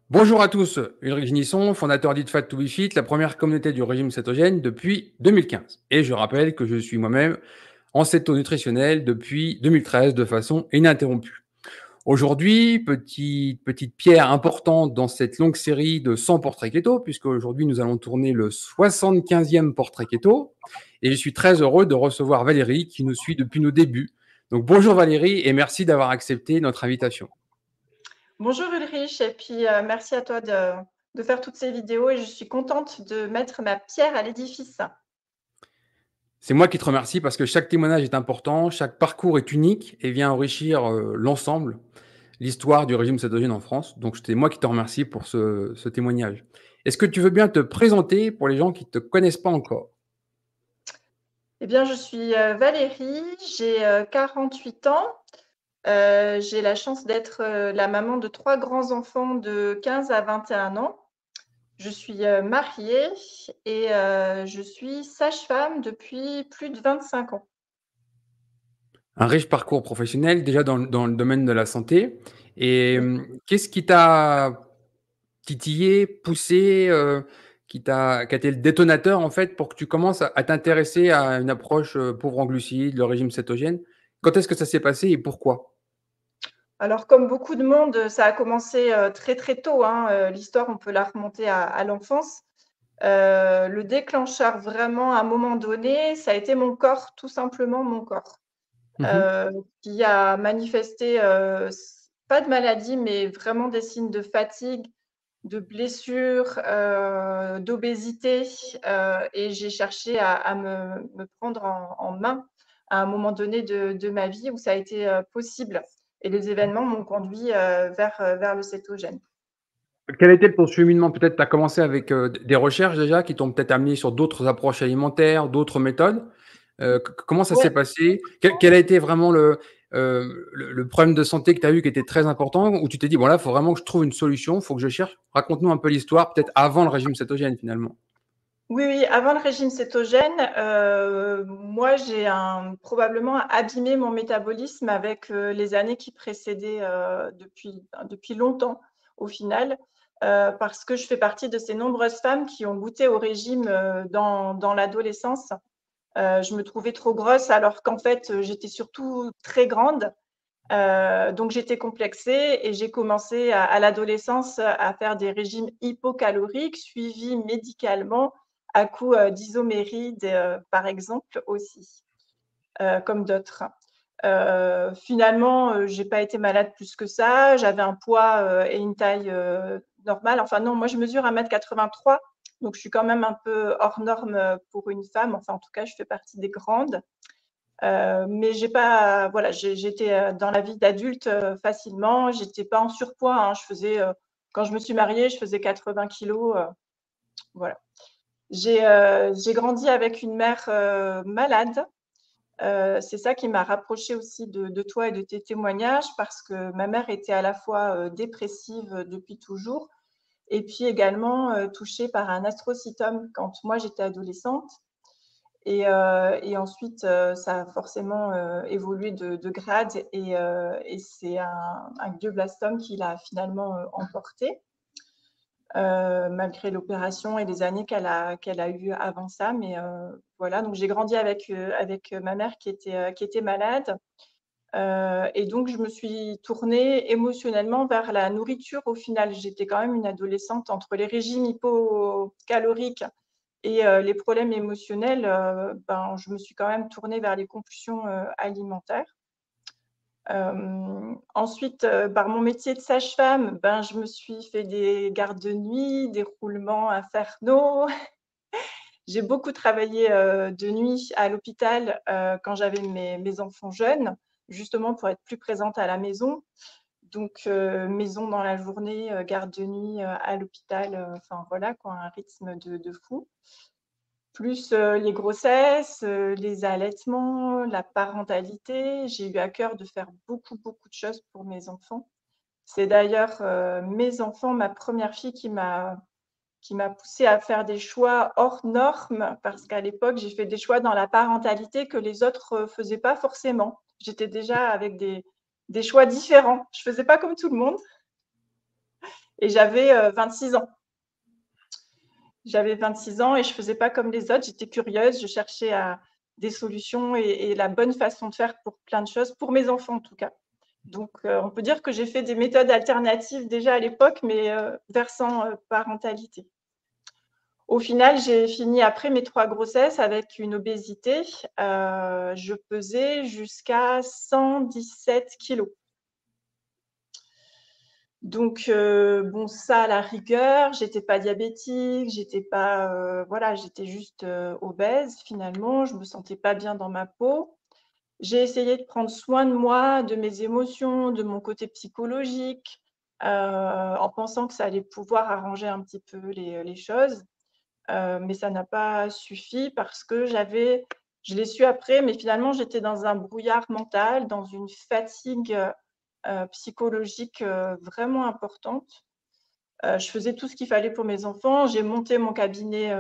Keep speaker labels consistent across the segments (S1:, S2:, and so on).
S1: Bonjour à tous, Ulrich Nisson, fondateur d'Eat Fat to Be Fit, la première communauté du régime cétogène depuis 2015. Et je rappelle que je suis moi-même en céto nutritionnel depuis 2013 de façon ininterrompue. Aujourd'hui, petite pierre importante dans cette longue série de 100 portraits keto, puisque aujourd'hui nous allons tourner le 75e portrait keto. Et je suis très heureux de recevoir Valérie qui nous suit depuis nos débuts. Donc bonjour Valérie et merci d'avoir accepté notre invitation.
S2: Bonjour Ulrich, et puis merci à toi de faire toutes ces vidéos et je suis contente de mettre ma pierre à l'édifice.
S1: C'est moi qui te remercie parce que chaque témoignage est important, chaque parcours est unique et vient enrichir l'ensemble, l'histoire du régime cétogène en France. Donc, c'est moi qui te remercie pour ce témoignage. Est-ce que tu veux bien te présenter pour les gens qui ne te connaissent pas encore?
S2: Eh bien, je suis Valérie, j'ai 48 ans. J'ai la chance d'être la maman de 3 grands-enfants de 15 à 21 ans. Je suis mariée et je suis sage-femme depuis plus de 25 ans.
S1: Un riche parcours professionnel déjà dans le domaine de la santé. Et qu'est-ce qui t'a titillé, poussé, qui a été le détonateur en fait pour que tu commences à t'intéresser à une approche pauvre en glucides, le régime cétogène? Quand est-ce que ça s'est passé et pourquoi?
S2: Alors, comme beaucoup de monde, ça a commencé très très tôt, hein. L'histoire, on peut la remonter à l'enfance. Le déclencheur vraiment à un moment donné, ça a été mon corps, tout simplement mon corps,
S1: Mmh.
S2: qui a manifesté, pas de maladie, mais vraiment des signes de fatigue, de blessures, d'obésité, et j'ai cherché à me prendre en main à un moment donné de ma vie où ça a été, possible et les événements m'ont conduit, vers le cétogène.
S1: Quel a été ton cheminement? Peut-être tu as commencé avec, des recherches déjà qui t'ont peut-être amené sur d'autres approches alimentaires, d'autres méthodes? Comment ça s'est
S2: Ouais.
S1: passé? Quel a été vraiment le problème de santé que tu as eu qui était très important, où tu t'es dit: «Bon là, il faut vraiment que je trouve une solution, il faut que je cherche»? Raconte-nous un peu l'histoire, peut-être avant le régime cétogène finalement.
S2: Oui, oui, avant le régime cétogène, moi, j'ai probablement abîmé mon métabolisme avec, les années qui précédaient, depuis longtemps au final, parce que je fais partie de ces nombreuses femmes qui ont goûté au régime, dans l'adolescence. Je me trouvais trop grosse alors qu'en fait, j'étais surtout très grande, donc j'étais complexée et j'ai commencé à l'adolescence à faire des régimes hypocaloriques suivis médicalement à coup, d'Isoméride, par exemple aussi, comme d'autres. Finalement, j'ai pas été malade plus que ça. J'avais un poids, et une taille, normale. Enfin non, moi je mesure 1,83 m, donc je suis quand même un peu hors norme, pour une femme. Enfin en tout cas, je fais partie des grandes. Mais j'ai pas voilà, j'étais, dans la vie d'adulte, facilement. J'étais pas en surpoids, hein. Quand je me suis mariée, je faisais 80 kilogrammes, voilà. J'ai grandi avec une mère, malade. C'est ça qui m'a rapprochée aussi de toi et de tes témoignages parce que ma mère était à la fois, dépressive, depuis toujours et puis également, touchée par un astrocytome quand moi j'étais adolescente et ensuite, ça a forcément, évolué de grade et c'est un glioblastome qui l'a finalement, emporté, malgré l'opération et les années qu'elle a eues avant ça. Mais voilà, donc j'ai grandi avec ma mère qui était malade, et donc je me suis tournée émotionnellement vers la nourriture au final. J'étais quand même une adolescente entre les régimes hypocaloriques et les problèmes émotionnels, ben, je me suis quand même tournée vers les compulsions, alimentaires. Ensuite, par mon métier de sage-femme, ben, je me suis fait des gardes de nuit, des roulements infernaux. J'ai beaucoup travaillé, de nuit à l'hôpital, quand j'avais mes enfants jeunes, justement pour être plus présente à la maison. Donc maison dans la journée, garde de nuit, à l'hôpital, enfin voilà quoi, un rythme de fou. Plus, les grossesses, les allaitements, la parentalité. J'ai eu à cœur de faire beaucoup, beaucoup de choses pour mes enfants. C'est d'ailleurs, mes enfants, ma première fille qui m'a poussée à faire des choix hors normes parce qu'à l'époque, j'ai fait des choix dans la parentalité que les autres, faisaient pas forcément. J'étais déjà avec des choix différents. Je faisais pas comme tout le monde Et j'avais 26 ans. J'avais 26 ans et je ne faisais pas comme les autres. J'étais curieuse, je cherchais des solutions et la bonne façon de faire pour plein de choses, pour mes enfants en tout cas. Donc, on peut dire que j'ai fait des méthodes alternatives déjà à l'époque, mais versant parentalité. Au final, j'ai fini après mes 3 grossesses avec une obésité. Je pesais jusqu'à 117 kilos. Donc, bon, ça, à la rigueur, j'étais pas diabétique, j'étais pas, voilà, j'étais juste obèse finalement. Je me sentais pas bien dans ma peau. J'ai essayé de prendre soin de moi, de mes émotions, de mon côté psychologique, en pensant que ça allait pouvoir arranger un petit peu les choses. Mais ça n'a pas suffi parce que je l'ai su après, mais finalement, j'étais dans un brouillard mental, dans une fatigue psychologique vraiment importante. Je faisais tout ce qu'il fallait pour mes enfants. J'ai monté mon cabinet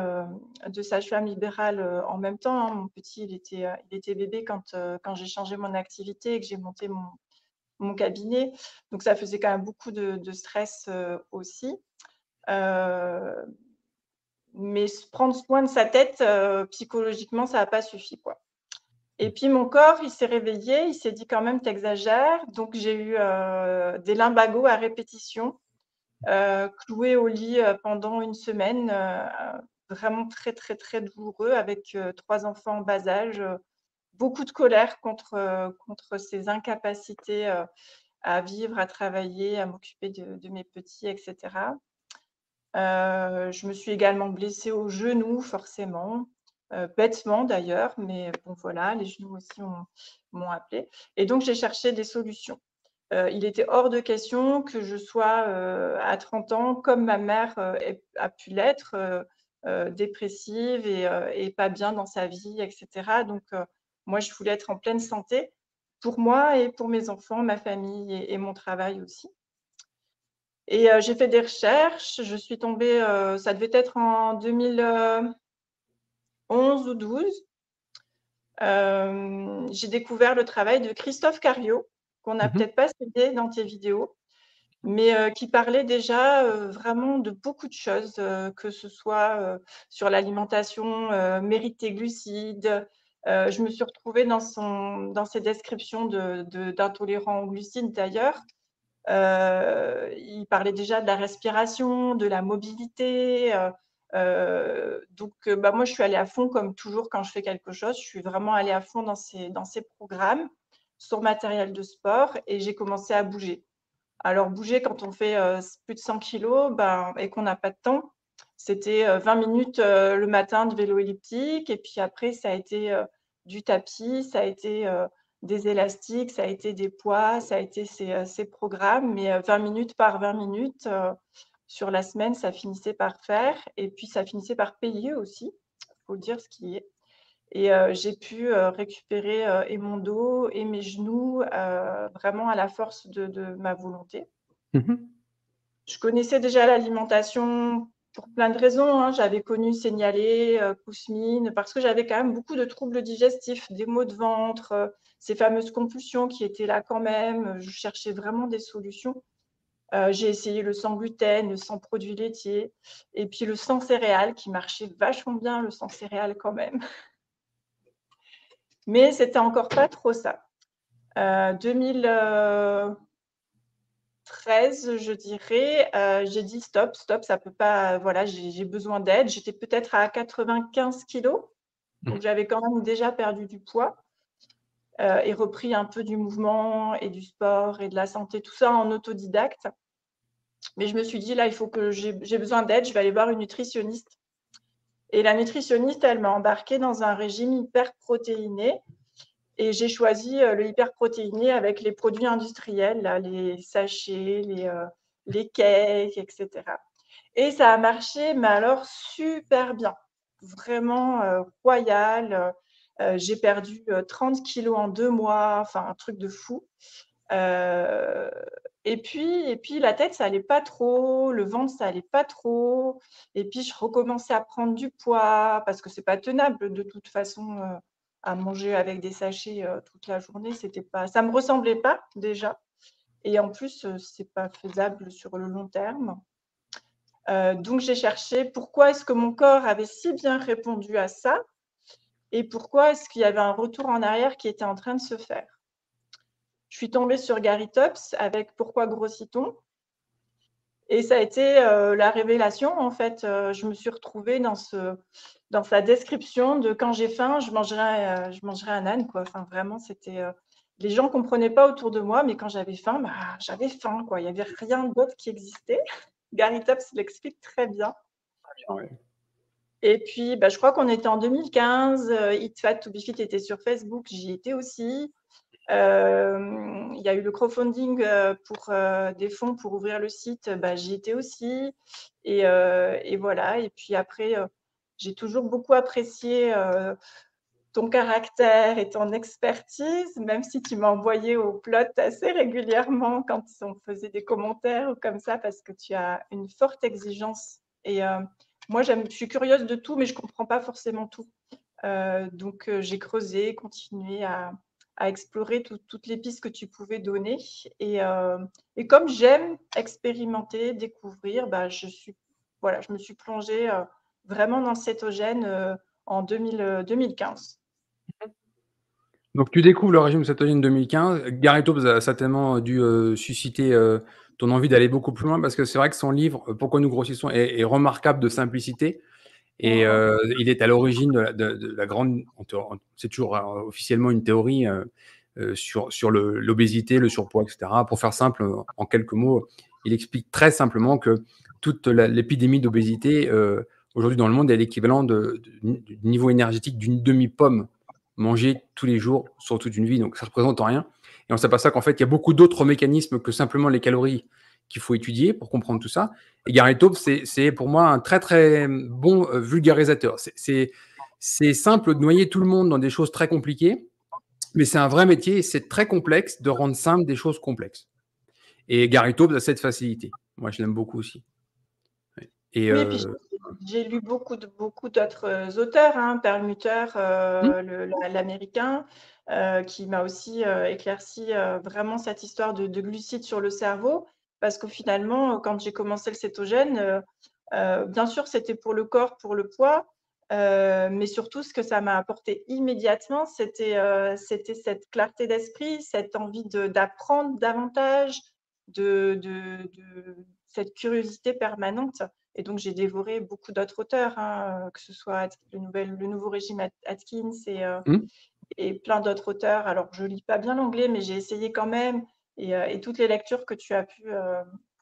S2: de sage-femme libérale en même temps, hein. Mon petit, il était bébé quand j'ai changé mon activité et que j'ai monté mon cabinet. Donc, ça faisait quand même beaucoup de stress aussi. Mais prendre soin de sa tête, psychologiquement, ça n'a pas suffi, quoi. Et puis mon corps, il s'est réveillé, il s'est dit quand même, t'exagères. Donc j'ai eu des lumbagos à répétition, cloués au lit pendant une semaine, vraiment très, très, très douloureux avec 3 enfants en bas âge. Beaucoup de colère contre ces incapacités à vivre, à travailler, à m'occuper de mes petits, etc. Je me suis également blessée au genou, forcément, bêtement d'ailleurs, mais bon voilà, les genoux aussi m'ont appelée et donc j'ai cherché des solutions. Il était hors de question que je sois, à 30 ans comme ma mère, a pu l'être, dépressive et pas bien dans sa vie et cetera. Donc moi, je voulais être en pleine santé pour moi et pour mes enfants, ma famille et mon travail aussi. Et j'ai fait des recherches, je suis tombée, ça devait être en 2011 ou 12. J'ai découvert le travail de Christophe Cario, qu'on n'a
S1: Mhm.
S2: peut-être pas cité dans tes vidéos, mais qui parlait déjà vraiment de beaucoup de choses, que ce soit sur l'alimentation, mérite tes glucides. Je me suis retrouvée dans ses descriptions d'intolérants aux glucides d'ailleurs. Il parlait déjà de la respiration, de la mobilité. Donc, bah, moi, je suis allée à fond, comme toujours quand je fais quelque chose. Je suis vraiment allée à fond dans ces programmes sur matériel de sport et j'ai commencé à bouger. Alors, bouger quand on fait plus de 100 kilos ben, et qu'on n'a pas de temps, c'était 20 minutes le matin de vélo elliptique et puis après, ça a été du tapis, ça a été des élastiques, ça a été des poids, ça a été ces programmes, mais 20 minutes par 20 minutes sur la semaine, ça finissait par faire et puis ça finissait par payer aussi, il faut dire ce qui est. Et j'ai pu récupérer et mon dos et mes genoux vraiment à la force de ma volonté.
S1: Mhm.
S2: Je connaissais déjà l'alimentation pour plein de raisons, hein. J'avais connu Signalé, Kousmine, parce que j'avais quand même beaucoup de troubles digestifs, des maux de ventre, ces fameuses compulsions qui étaient là quand même. Je cherchais vraiment des solutions. J'ai essayé le sans gluten, le sans produits laitiers et puis le sans céréales qui marchait vachement bien, le sans céréales quand même. Mais c'était encore pas trop ça. 2013, je dirais, j'ai dit stop, stop, ça peut pas, voilà, j'ai besoin d'aide. J'étais peut-être à 95 kilos, donc j'avais quand même déjà perdu du poids et repris un peu du mouvement et du sport et de la santé, tout ça en autodidacte. Mais je me suis dit, là, il faut que j'ai besoin d'aide, je vais aller voir une nutritionniste. Et la nutritionniste, elle m'a embarquée dans un régime hyper protéiné. Et j'ai choisi le hyperprotéiné avec les produits industriels, là, les sachets, les cakes, etc. Et ça a marché, mais alors super bien, vraiment royal. J'ai perdu 30 kilos en 2 mois, enfin un truc de fou. Et puis la tête, ça allait pas trop, le ventre, ça allait pas trop. Et puis je recommençais à prendre du poids parce que c'est pas tenable de toute façon à manger avec des sachets toute la journée. C'était pas, ça me ressemblait pas déjà. Et en plus, c'est pas faisable sur le long terme. Donc, j'ai cherché pourquoi est-ce que mon corps avait si bien répondu à ça et pourquoi est-ce qu'il y avait un retour en arrière qui était en train de se faire. Je suis tombée sur Gary Tops avec Pourquoi grossit-on? Et ça a été la révélation, en fait. Je me suis retrouvée dans sa description de quand j'ai faim, je mangerai un âne, quoi. Enfin, vraiment, c'était. Les gens ne comprenaient pas autour de moi, mais quand j'avais faim, bah, j'avais faim, quoi. Il n'y avait rien d'autre qui existait. Gary Tops l'explique très bien.
S1: Ouais.
S2: Et puis, bah, je crois qu'on était en 2015. Eat Fat to Be Fit était sur Facebook, j'y étais aussi. Il y a eu le crowdfunding pour des fonds pour ouvrir le site, bah, j'y étais aussi. Et voilà. Et puis après, j'ai toujours beaucoup apprécié ton caractère et ton expertise, même si tu m'as envoyé au plot assez régulièrement quand on faisait des commentaires ou comme ça, parce que tu as une forte exigence. Et moi, je suis curieuse de tout, mais je ne comprends pas forcément tout. Donc, j'ai creusé, continué à explorer toutes les pistes que tu pouvais donner. Et comme j'aime expérimenter, découvrir, bah, je me suis plongée vraiment dans le cétogène en 2015.
S1: Donc, tu découvres le régime cétogène 2015. Gary Taubes a certainement dû susciter ton envie d'aller beaucoup plus loin parce que c'est vrai que son livre Pourquoi nous grossissons est remarquable de simplicité. Et il est à l'origine de la grande. C'est toujours officiellement une théorie sur l'obésité, le surpoids, etc. Pour faire simple, en quelques mots, il explique très simplement que toute l'épidémie d'obésité aujourd'hui dans le monde est l'équivalent du niveau énergétique d'une demi-pomme mangée tous les jours sur toute une vie. Donc ça représente rien. Et on s'aperçoit qu'en fait, il y a beaucoup d'autres mécanismes que simplement les calories qu'il faut étudier pour comprendre tout ça. Et Gary Taubes, c'est pour moi un très très bon vulgarisateur. C'est simple de noyer tout le monde dans des choses très compliquées, mais c'est un vrai métier et c'est très complexe de rendre simple des choses complexes. Et Gary Taubes a cette facilité. Moi, je l'aime beaucoup aussi. Et
S2: Oui, et puis j'ai lu beaucoup d'autres auteurs, hein, Perlmutter, l'américain, qui m'a aussi éclairci vraiment cette histoire de glucides sur le cerveau, parce que finalement, quand j'ai commencé le cétogène, bien sûr, c'était pour le corps, pour le poids, mais surtout, ce que ça m'a apporté immédiatement, c'était cette clarté d'esprit, cette envie d'apprendre davantage, cette curiosité permanente. Et donc, j'ai dévoré beaucoup d'autres auteurs, hein, que ce soit le nouveau régime Atkins et plein d'autres auteurs. Alors, je ne lis pas bien l'anglais, mais j'ai essayé quand même. Et toutes les lectures que tu as pu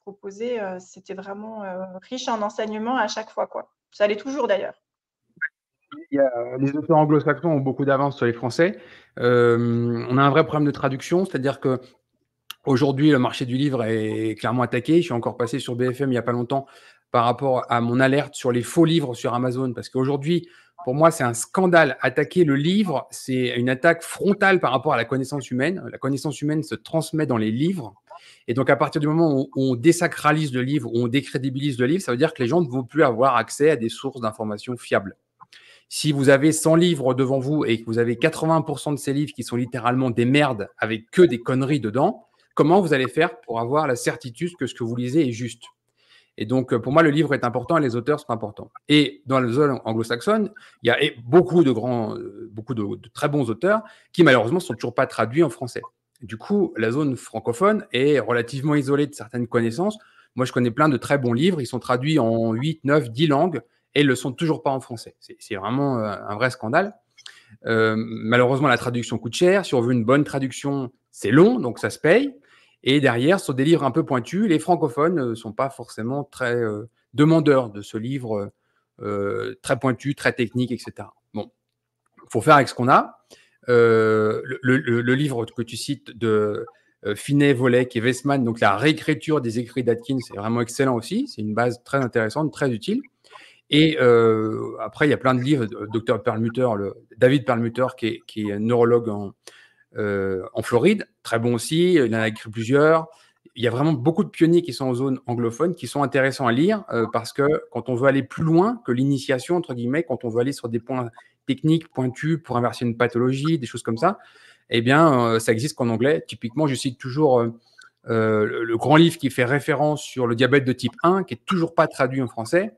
S2: proposer, c'était vraiment riche en enseignements à chaque fois, quoi. Ça l'est toujours d'ailleurs.
S1: Les auteurs anglo-saxons ont beaucoup d'avance sur les Français. On a un vrai problème de traduction, c'est-à-dire que aujourd'hui, le marché du livre est clairement attaqué. Je suis encore passé sur BFM il n'y a pas longtemps par rapport à mon alerte sur les faux livres sur Amazon, parce qu'aujourd'hui, pour moi, c'est un scandale. Attaquer le livre, c'est une attaque frontale par rapport à la connaissance humaine. La connaissance humaine se transmet dans les livres. Et donc, à partir du moment où on désacralise le livre, où on décrédibilise le livre, ça veut dire que les gens ne vont plus avoir accès à des sources d'informations fiables. Si vous avez 100 livres devant vous et que vous avez 80% de ces livres qui sont littéralement des merdes avec que des conneries dedans, comment vous allez faire pour avoir la certitude que ce que vous lisez est juste? Et donc, pour moi, le livre est important et les auteurs sont importants. Et dans la zone anglo-saxonne, il y a beaucoup de très bons auteurs qui, malheureusement, ne sont toujours pas traduits en français. Du coup, la zone francophone est relativement isolée de certaines connaissances. Moi, je connais plein de très bons livres. Ils sont traduits en 8, 9, 10 langues et ils ne le sont toujours pas en français. C'est vraiment un vrai scandale. Malheureusement, la traduction coûte cher. Si on veut une bonne traduction, c'est long, donc ça se paye. Et derrière, sur des livres un peu pointus, les francophones ne sont pas forcément très demandeurs de ce livre très pointu, très technique, etc. Bon, il faut faire avec ce qu'on a. Le livre que tu cites de Finet, Volek et Westman, donc la réécriture des écrits d'Atkins, c'est vraiment excellent aussi. C'est une base très intéressante, très utile. Et après, il y a plein de livres. Dr Perlmutter, David Perlmutter, qui est neurologue en Floride, très bon aussi. Il en a écrit plusieurs. Il y a vraiment beaucoup de pionniers qui sont en zone anglophone, qui sont intéressants à lire parce que quand on veut aller plus loin que l'initiation, entre guillemets, quand on veut aller sur des points techniques pointus pour inverser une pathologie, des choses comme ça, eh bien, ça existe qu'en anglais. Typiquement, je cite toujours le grand livre qui fait référence sur le diabète de type 1, qui est toujours pas traduit en français,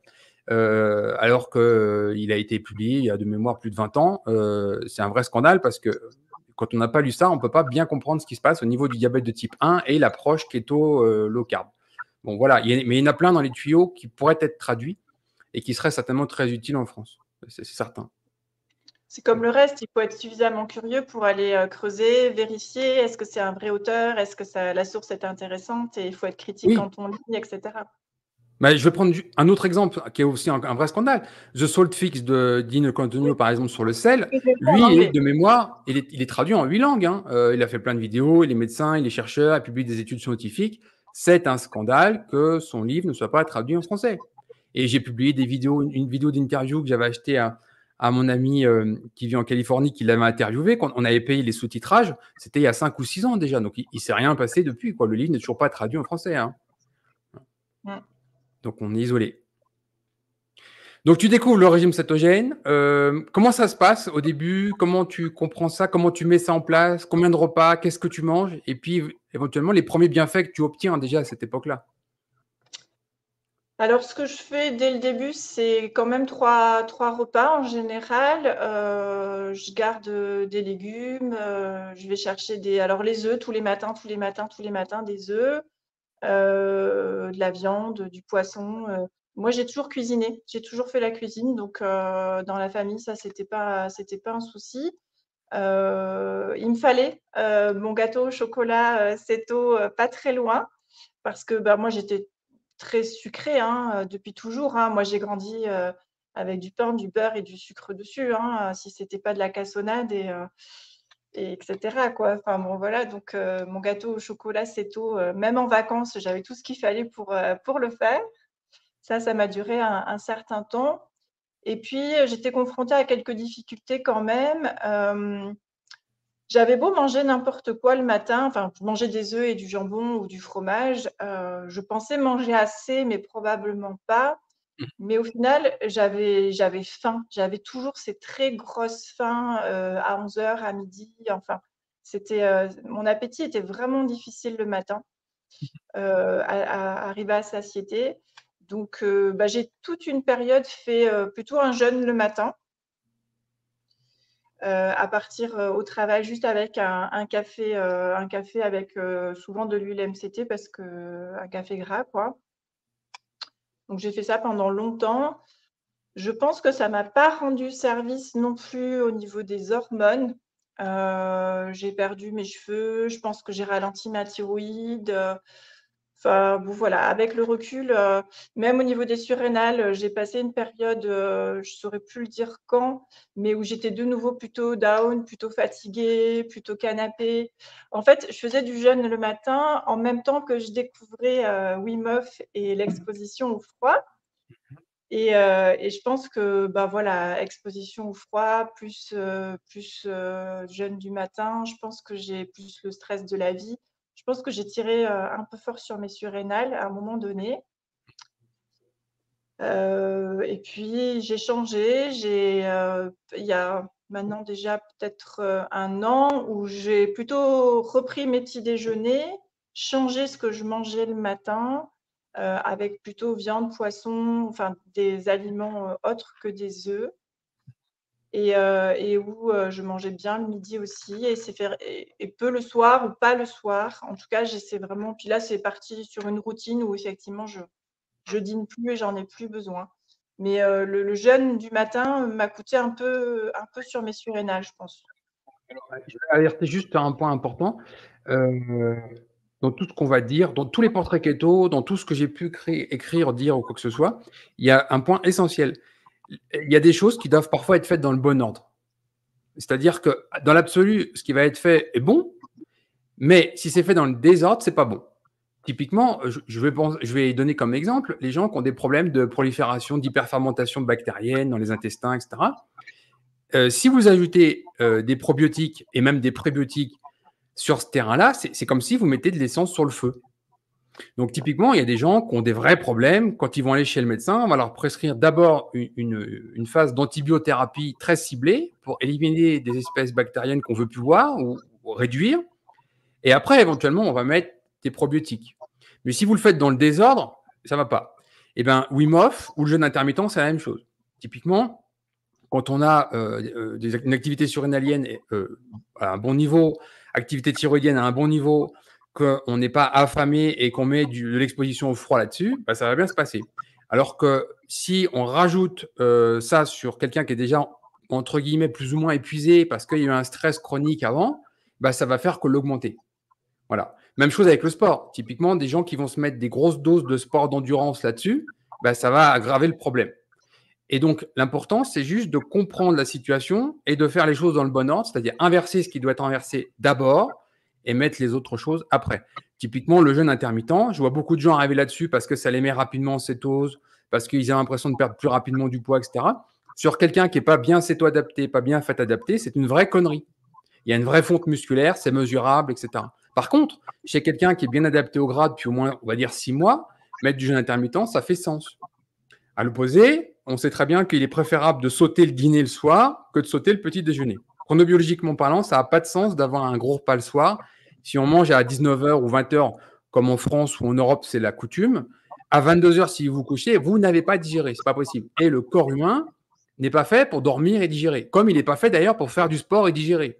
S1: alors qu'il a été publié il y a de mémoire plus de 20 ans. C'est un vrai scandale parce que quand on n'a pas lu ça, on ne peut pas bien comprendre ce qui se passe au niveau du diabète de type 1 et l'approche keto low carb. Bon, voilà, mais il y en a plein dans les tuyaux qui pourraient être traduits et qui seraient certainement très utiles en France. C'est certain.
S2: C'est comme le reste, il faut être suffisamment curieux pour aller creuser, vérifier, est-ce que c'est un vrai auteur, est-ce que la source est intéressante, et il faut être critique
S1: Oui.
S2: quand on lit, etc.
S1: Mais je vais prendre un autre exemple qui est aussi un vrai scandale. The Salt Fix de Dean Cantonio, par exemple, sur le sel. Lui, il est de mémoire, il est traduit en 8 langues. Hein. Il a fait plein de vidéos, il est médecin, il est chercheur, il publie des études scientifiques. C'est un scandale que son livre ne soit pas traduit en français. Et j'ai publié des vidéos, une vidéo d'interview que j'avais achetée à mon ami qui vit en Californie, qui l'avait interviewé. Quand on avait payé les sous-titrages, c'était il y a 5 ou 6 ans déjà. Donc, il ne s'est rien passé depuis. Quoi. Le livre n'est toujours pas traduit en français. Hein. Donc, on est isolé. Donc, tu découvres le régime cétogène. Comment ça se passe au début? Comment tu comprends ça? Comment tu mets ça en place? Combien de repas? Qu'est-ce que tu manges? Et puis, éventuellement, les premiers bienfaits que tu obtiens déjà à cette époque-là.
S2: Alors, ce que je fais dès le début, c'est quand même trois repas en général. Je garde des légumes. Je vais chercher alors les œufs tous les matins, des œufs, de la viande, du poisson. Moi, j'ai toujours cuisiné. J'ai toujours fait la cuisine. Donc, dans la famille, ça, c'était pas un souci. Il me fallait mon gâteau au chocolat Céto pas très loin parce que moi, j'étais très sucrée depuis toujours. Moi, j'ai grandi avec du pain, du beurre et du sucre dessus. Si c'était pas de la cassonade et etc. quoi. Enfin bon, voilà. Donc, mon gâteau au chocolat Céto, même en vacances, j'avais tout ce qu'il fallait pour le faire. Ça m'a duré un certain temps. Et puis, j'étais confrontée à quelques difficultés quand même. J'avais beau manger n'importe quoi le matin, enfin, manger des œufs et du jambon ou du fromage, je pensais manger assez, mais probablement pas. Mais au final, j'avais faim. J'avais toujours ces très grosses faims à 11 heures, à midi. Enfin, mon appétit était vraiment difficile le matin, à arriver à satiété. Donc, j'ai toute une période fait plutôt un jeûne le matin. À partir au travail juste avec un café avec souvent de l'huile MCT parce que un café gras quoi. Donc j'ai fait ça pendant longtemps. Je pense que ça m'a pas rendu service non plus au niveau des hormones. J'ai perdu mes cheveux, je pense que j'ai ralenti ma thyroïde. Enfin, bon, voilà, avec le recul, même au niveau des surrénales, j'ai passé une période, je ne saurais plus le dire quand, mais où j'étais de nouveau plutôt down, plutôt fatiguée, plutôt canapé. En fait, je faisais du jeûne le matin en même temps que je découvrais Wim Hof et l'exposition au froid. Et je pense que voilà, exposition au froid, plus jeûne du matin, je pense que j'ai plus le stress de la vie. Je pense que j'ai tiré un peu fort sur mes surrénales à un moment donné. Et puis j'ai changé. Il y a maintenant déjà peut-être un an où j'ai plutôt repris mes petits déjeuners, changé ce que je mangeais le matin avec plutôt viande, poisson, enfin des aliments autres que des œufs. Et où je mangeais bien le midi aussi, et peu le soir ou pas le soir. En tout cas, j'essaie vraiment. Puis là, c'est parti sur une routine où effectivement, je dîne plus et j'en ai plus besoin. Mais le jeûne du matin m'a coûté un peu sur mes surrénales, je pense.
S1: Alors, je vais alerter juste un point important. Dans tout ce qu'on va dire, dans tous les portraits keto, dans tout ce que j'ai pu écrire, dire ou quoi que ce soit, il y a un point essentiel. Il y a des choses qui doivent parfois être faites dans le bon ordre. C'est-à-dire que dans l'absolu, ce qui va être fait est bon, mais si c'est fait dans le désordre, c'est pas bon. Typiquement, je vais donner comme exemple les gens qui ont des problèmes de prolifération, d'hyperfermentation bactérienne dans les intestins, etc. Si vous ajoutez des probiotiques et même des prébiotiques sur ce terrain-là, c'est comme si vous mettez de l'essence sur le feu. Donc, typiquement, il y a des gens qui ont des vrais problèmes. Quand ils vont aller chez le médecin, on va leur prescrire d'abord une phase d'antibiothérapie très ciblée pour éliminer des espèces bactériennes qu'on ne veut plus voir ou réduire. Et après, éventuellement, on va mettre tes probiotiques. Mais si vous le faites dans le désordre, ça ne va pas. Eh bien, Wim Hof ou le jeûne intermittent, c'est la même chose. Typiquement, quand on a une activité surrénalienne à un bon niveau, activité thyroïdienne à un bon niveau, qu'on n'est pas affamé et qu'on met de l'exposition au froid là-dessus, bah, ça va bien se passer. Alors que si on rajoute ça sur quelqu'un qui est déjà, entre guillemets, plus ou moins épuisé parce qu'il y a eu un stress chronique avant, bah, ça va faire que l'augmenter. Voilà. Même chose avec le sport. Typiquement, des gens qui vont se mettre des grosses doses de sport d'endurance là-dessus, bah, ça va aggraver le problème. Et donc, l'important, c'est juste de comprendre la situation et de faire les choses dans le bon ordre, c'est-à-dire inverser ce qui doit être inversé d'abord et mettre les autres choses après. Typiquement, le jeûne intermittent, je vois beaucoup de gens arriver là-dessus parce que ça les met rapidement en cétose, parce qu'ils ont l'impression de perdre plus rapidement du poids, etc. Sur quelqu'un qui n'est pas bien céto-adapté, pas bien fait adapté, c'est une vraie connerie. Il y a une vraie fonte musculaire, c'est mesurable, etc. Par contre, chez quelqu'un qui est bien adapté au gras depuis au moins, on va dire, 6 mois, mettre du jeûne intermittent, ça fait sens. À l'opposé, on sait très bien qu'il est préférable de sauter le dîner le soir que de sauter le petit déjeuner. Chronobiologiquement parlant, ça n'a pas de sens d'avoir un gros repas le soir. Si on mange à 19h ou 20h, comme en France ou en Europe, c'est la coutume, à 22h, si vous vous couchez, vous n'avez pas digéré. Ce n'est pas possible. Et le corps humain n'est pas fait pour dormir et digérer. Comme il n'est pas fait d'ailleurs pour faire du sport et digérer.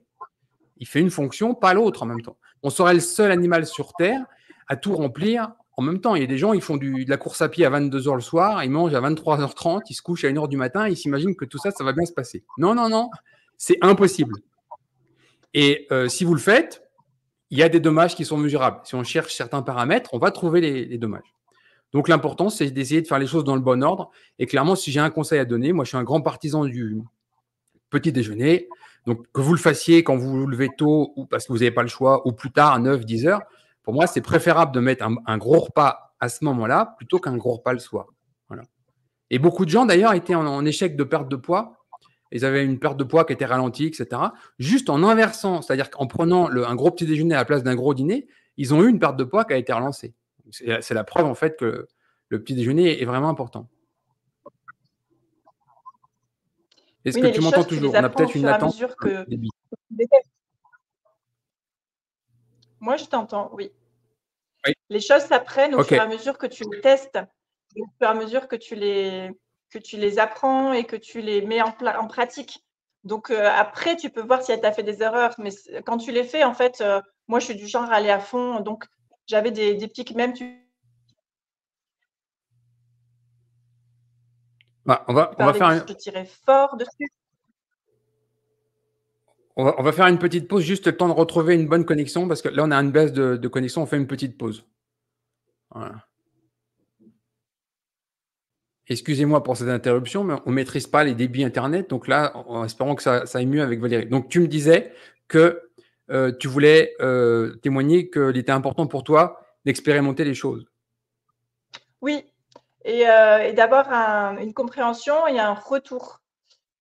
S1: Il fait une fonction, pas l'autre en même temps. On serait le seul animal sur Terre à tout remplir en même temps. Il y a des gens, ils font de la course à pied à 22h le soir, ils mangent à 23h30, ils se couchent à 1h du matin, ils s'imaginent que tout ça, ça va bien se passer. Non, non, non, c'est impossible. Et si vous le faites, il y a des dommages qui sont mesurables. Si on cherche certains paramètres, on va trouver les dommages. Donc l'important, c'est d'essayer de faire les choses dans le bon ordre. Et clairement, si j'ai un conseil à donner, moi je suis un grand partisan du petit déjeuner. Donc que vous le fassiez quand vous vous levez tôt ou parce que vous n'avez pas le choix, ou plus tard, à 9, 10 heures, pour moi, c'est préférable de mettre un gros repas à ce moment-là plutôt qu'un gros repas le soir. Voilà. Et beaucoup de gens, d'ailleurs, étaient en échec de perte de poids. Ils avaient une perte de poids qui était ralentie, etc. Juste en inversant, c'est-à-dire qu'en prenant un gros petit déjeuner à la place d'un gros dîner, ils ont eu une perte de poids qui a été relancée. C'est la preuve, en fait, que le petit déjeuner est vraiment important. Est-ce que tu m'entends toujours? On a peut-être une attente.
S2: Moi, je t'entends, oui.
S1: Oui.
S2: Les choses s'apprennent au fur et à mesure que tu les testes, au fur et à mesure que tu les apprends et que tu les mets en pratique. Donc, après, tu peux voir si tu as fait des erreurs. Mais quand tu les fais, en fait, moi, je suis du genre à aller à fond. Donc, j'avais des pics, même
S1: on va faire
S2: je tirais fort dessus.
S1: On va faire une petite pause, juste le temps de retrouver une bonne connexion, parce que là, on a une baisse de connexion. On fait une petite pause. Voilà. Excusez-moi pour cette interruption, mais on ne maîtrise pas les débits Internet. Donc là, en espérant que ça aille mieux avec Valérie. Donc, tu me disais que tu voulais témoigner qu'il était important pour toi d'expérimenter les choses.
S2: Oui, et d'abord une compréhension et un retour.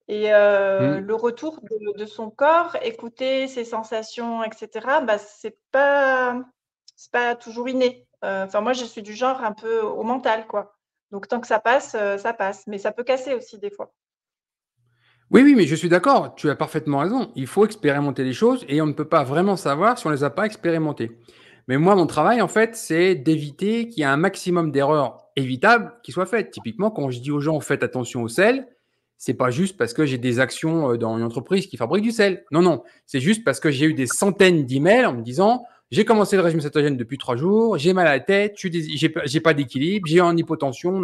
S2: Et le retour de son corps, écouter ses sensations, etc., bah, c'est pas toujours inné. Enfin, moi, je suis du genre un peu au mental, quoi. Donc, tant que ça passe, ça passe. Mais ça peut casser aussi des fois.
S1: Oui, mais je suis d'accord. Tu as parfaitement raison. Il faut expérimenter les choses et on ne peut pas vraiment savoir si on ne les a pas expérimentées. Mais moi, mon travail, en fait, c'est d'éviter qu'il y ait un maximum d'erreurs évitables qui soient faites. Typiquement, quand je dis aux gens, faites attention au sel, c'est pas juste parce que j'ai des actions dans une entreprise qui fabrique du sel. Non, non. C'est juste parce que j'ai eu des centaines d'emails en me disant, j'ai commencé le régime cétogène depuis 3 jours, j'ai mal à la tête, j'ai pas d'équilibre, j'ai en hypotension.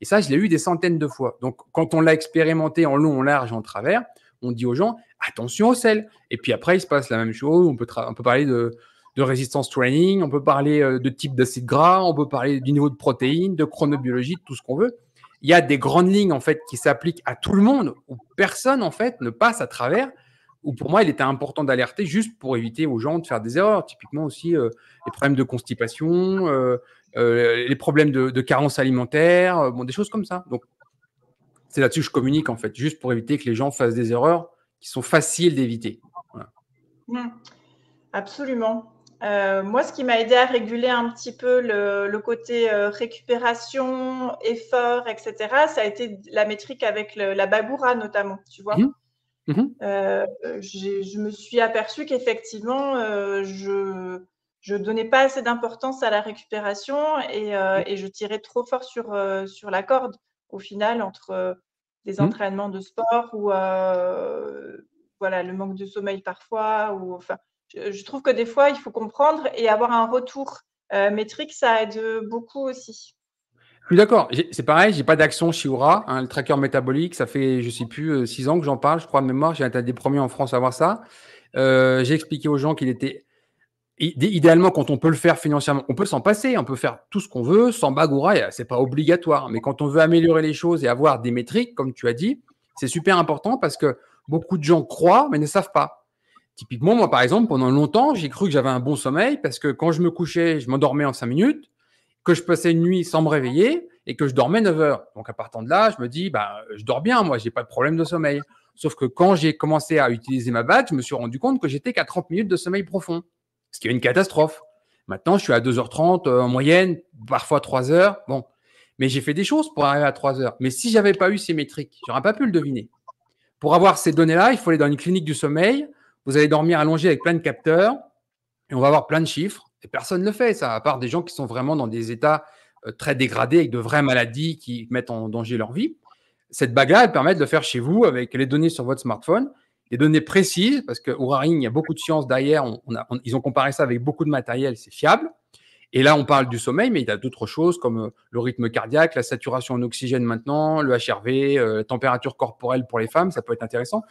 S1: Et ça, je l'ai eu des centaines de fois. Donc, quand on l'a expérimenté en long, en large, en travers, on dit aux gens, attention au sel. Et puis après, il se passe la même chose. On peut parler de résistance training, on peut parler de type d'acide gras, on peut parler du niveau de protéines, de chronobiologie, de tout ce qu'on veut. Il y a des grandes lignes en fait qui s'appliquent à tout le monde, où personne en fait ne passe à travers. Où pour moi, il était important d'alerter juste pour éviter aux gens de faire des erreurs. Typiquement aussi les problèmes de constipation, les problèmes de carence alimentaire, des choses comme ça. Donc, c'est là-dessus que je communique en fait, juste pour éviter que les gens fassent des erreurs qui sont faciles d'éviter. Voilà.
S2: Absolument. Moi, ce qui m'a aidé à réguler un petit peu le côté récupération, effort, etc., ça a été la métrique avec la Babura notamment, tu vois. Je me suis aperçue qu'effectivement, je donnais pas assez d'importance à la récupération et je tirais trop fort sur la corde au final entre des
S1: Mmh.
S2: entraînements de sport ou voilà, le manque de sommeil parfois ou enfin, je trouve que des fois, il faut comprendre et avoir un retour métrique, ça aide beaucoup aussi.
S1: Je suis d'accord. C'est pareil, j'ai pas d'action chez Oura, hein, le tracker métabolique. Ça fait, je sais plus, 6 ans que j'en parle, je crois, de mémoire. J'ai été un des premiers en France à avoir ça. J'ai expliqué aux gens qu'il était idéalement, quand on peut le faire financièrement, on peut s'en passer, on peut faire tout ce qu'on veut sans Bagoura, c'est pas obligatoire. Mais quand on veut améliorer les choses et avoir des métriques, comme tu as dit, c'est super important parce que beaucoup de gens croient mais ne savent pas. Typiquement, moi, par exemple, pendant longtemps, j'ai cru que j'avais un bon sommeil parce que quand je me couchais, je m'endormais en 5 minutes, que je passais une nuit sans me réveiller et que je dormais 9 heures. Donc, à partir de là, je me dis, bah, je dors bien, moi, j'ai pas de problème de sommeil. Sauf que quand j'ai commencé à utiliser ma bague, je me suis rendu compte que j'étais qu'à 30 minutes de sommeil profond, ce qui est une catastrophe. Maintenant, je suis à 2h30 en moyenne, parfois 3 heures. Bon, mais j'ai fait des choses pour arriver à 3 heures. Mais si j'avais pas eu ces métriques, j'aurais pas pu le deviner. Pour avoir ces données-là, il faut aller dans une clinique du sommeil. Vous allez dormir allongé avec plein de capteurs et on va avoir plein de chiffres. Et personne ne le fait, ça, à part des gens qui sont vraiment dans des états très dégradés avec de vraies maladies qui mettent en danger leur vie. Cette bague-là, elle permet de le faire chez vous avec les données sur votre smartphone, des données précises, parce que Oura Ring, il y a beaucoup de science derrière. Ils ont comparé ça avec beaucoup de matériel, c'est fiable. Et là, on parle du sommeil, mais il y a d'autres choses comme le rythme cardiaque, la saturation en oxygène maintenant, le HRV, la température corporelle pour les femmes, ça peut être intéressant.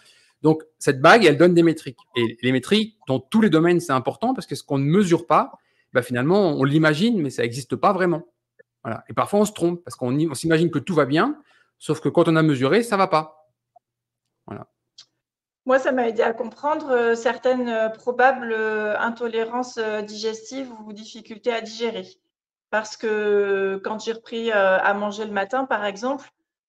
S1: Donc, cette bague, elle donne des métriques. Et les métriques, dans tous les domaines, c'est important parce que ce qu'on ne mesure pas, bah, finalement, on l'imagine, mais ça n'existe pas vraiment. Voilà. Et parfois, on se trompe parce qu'on s'imagine que tout va bien, sauf que quand on a mesuré, ça ne va pas. Voilà.
S2: Moi, ça m'a aidé à comprendre certaines probables intolérances digestives ou difficultés à digérer. Parce que quand j'ai repris à manger le matin, par exemple,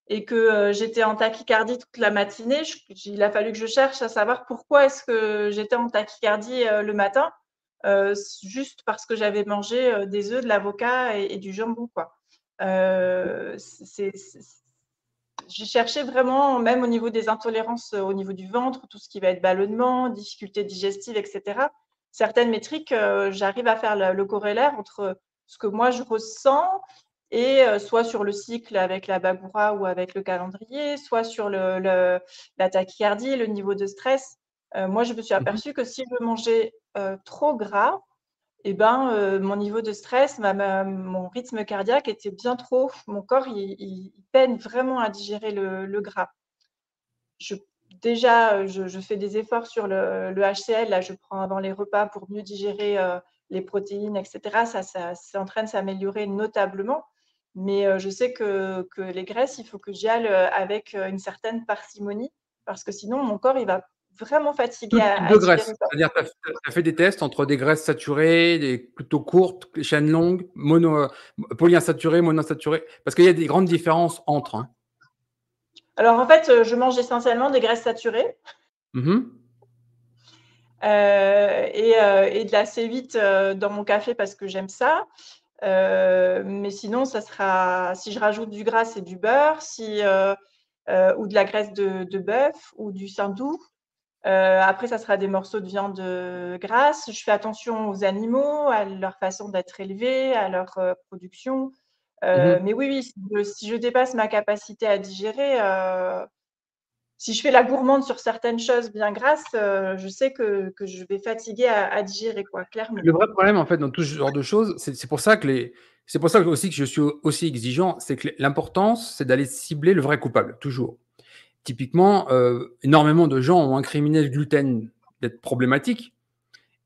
S2: et que j'étais en tachycardie toute la matinée, il a fallu que je cherche à savoir pourquoi est-ce que j'étais en tachycardie le matin, juste parce que j'avais mangé des œufs, de l'avocat et du jambon, quoi. J'ai cherché vraiment, même au niveau des intolérances, au niveau du ventre, tout ce qui va être ballonnement, difficultés digestives, etc. Certaines métriques, j'arrive à faire le corrélaire entre ce que moi je ressens et soit sur le cycle avec la Bagoura ou avec le calendrier, soit sur la tachycardie, le niveau de stress. Moi, je me suis
S1: Mhm.
S2: aperçue que si je mangeais trop gras, eh ben, mon niveau de stress, mon rythme cardiaque était bien trop. Mon corps, il peine vraiment à digérer le gras. Je, déjà, je fais des efforts sur le HCL. Là, je prends avant les repas pour mieux digérer les protéines, etc. Ça est en train de s'améliorer notablement. Mais je sais que les graisses, il faut que j'y aille avec une certaine parcimonie parce que sinon, mon corps, il va vraiment fatiguer
S1: Tout type
S2: à
S1: de
S2: digérer
S1: graisse.
S2: ça.
S1: C'est-à-dire, tu as fait des tests entre des graisses saturées, des plutôt courtes, chaînes longues, polyinsaturées, monoinsaturées. Parce qu'il y a des grandes différences entre. Hein.
S2: Alors, en fait, je mange essentiellement des graisses saturées.
S1: Mhm.
S2: Et de la C8 dans mon café parce que j'aime ça. Mais sinon, ça sera, si je rajoute du gras, c'est du beurre, ou de la graisse de bœuf ou du saindoux. Après, ça sera des morceaux de viande grasse. Je fais attention aux animaux, à leur façon d'être élevés, à leur production.
S1: Mhm.
S2: Mais oui, si je dépasse ma capacité à digérer, si je fais la gourmande sur certaines choses bien grasses, je sais que je vais fatiguer à digérer, quoi, clairement.
S1: Le vrai problème, en fait, dans tout ce genre de choses, c'est pour ça que c'est pour ça aussi que je suis aussi exigeant, c'est que l'importance, c'est d'aller cibler le vrai coupable, toujours. Typiquement, énormément de gens ont incriminé le gluten d'être problématique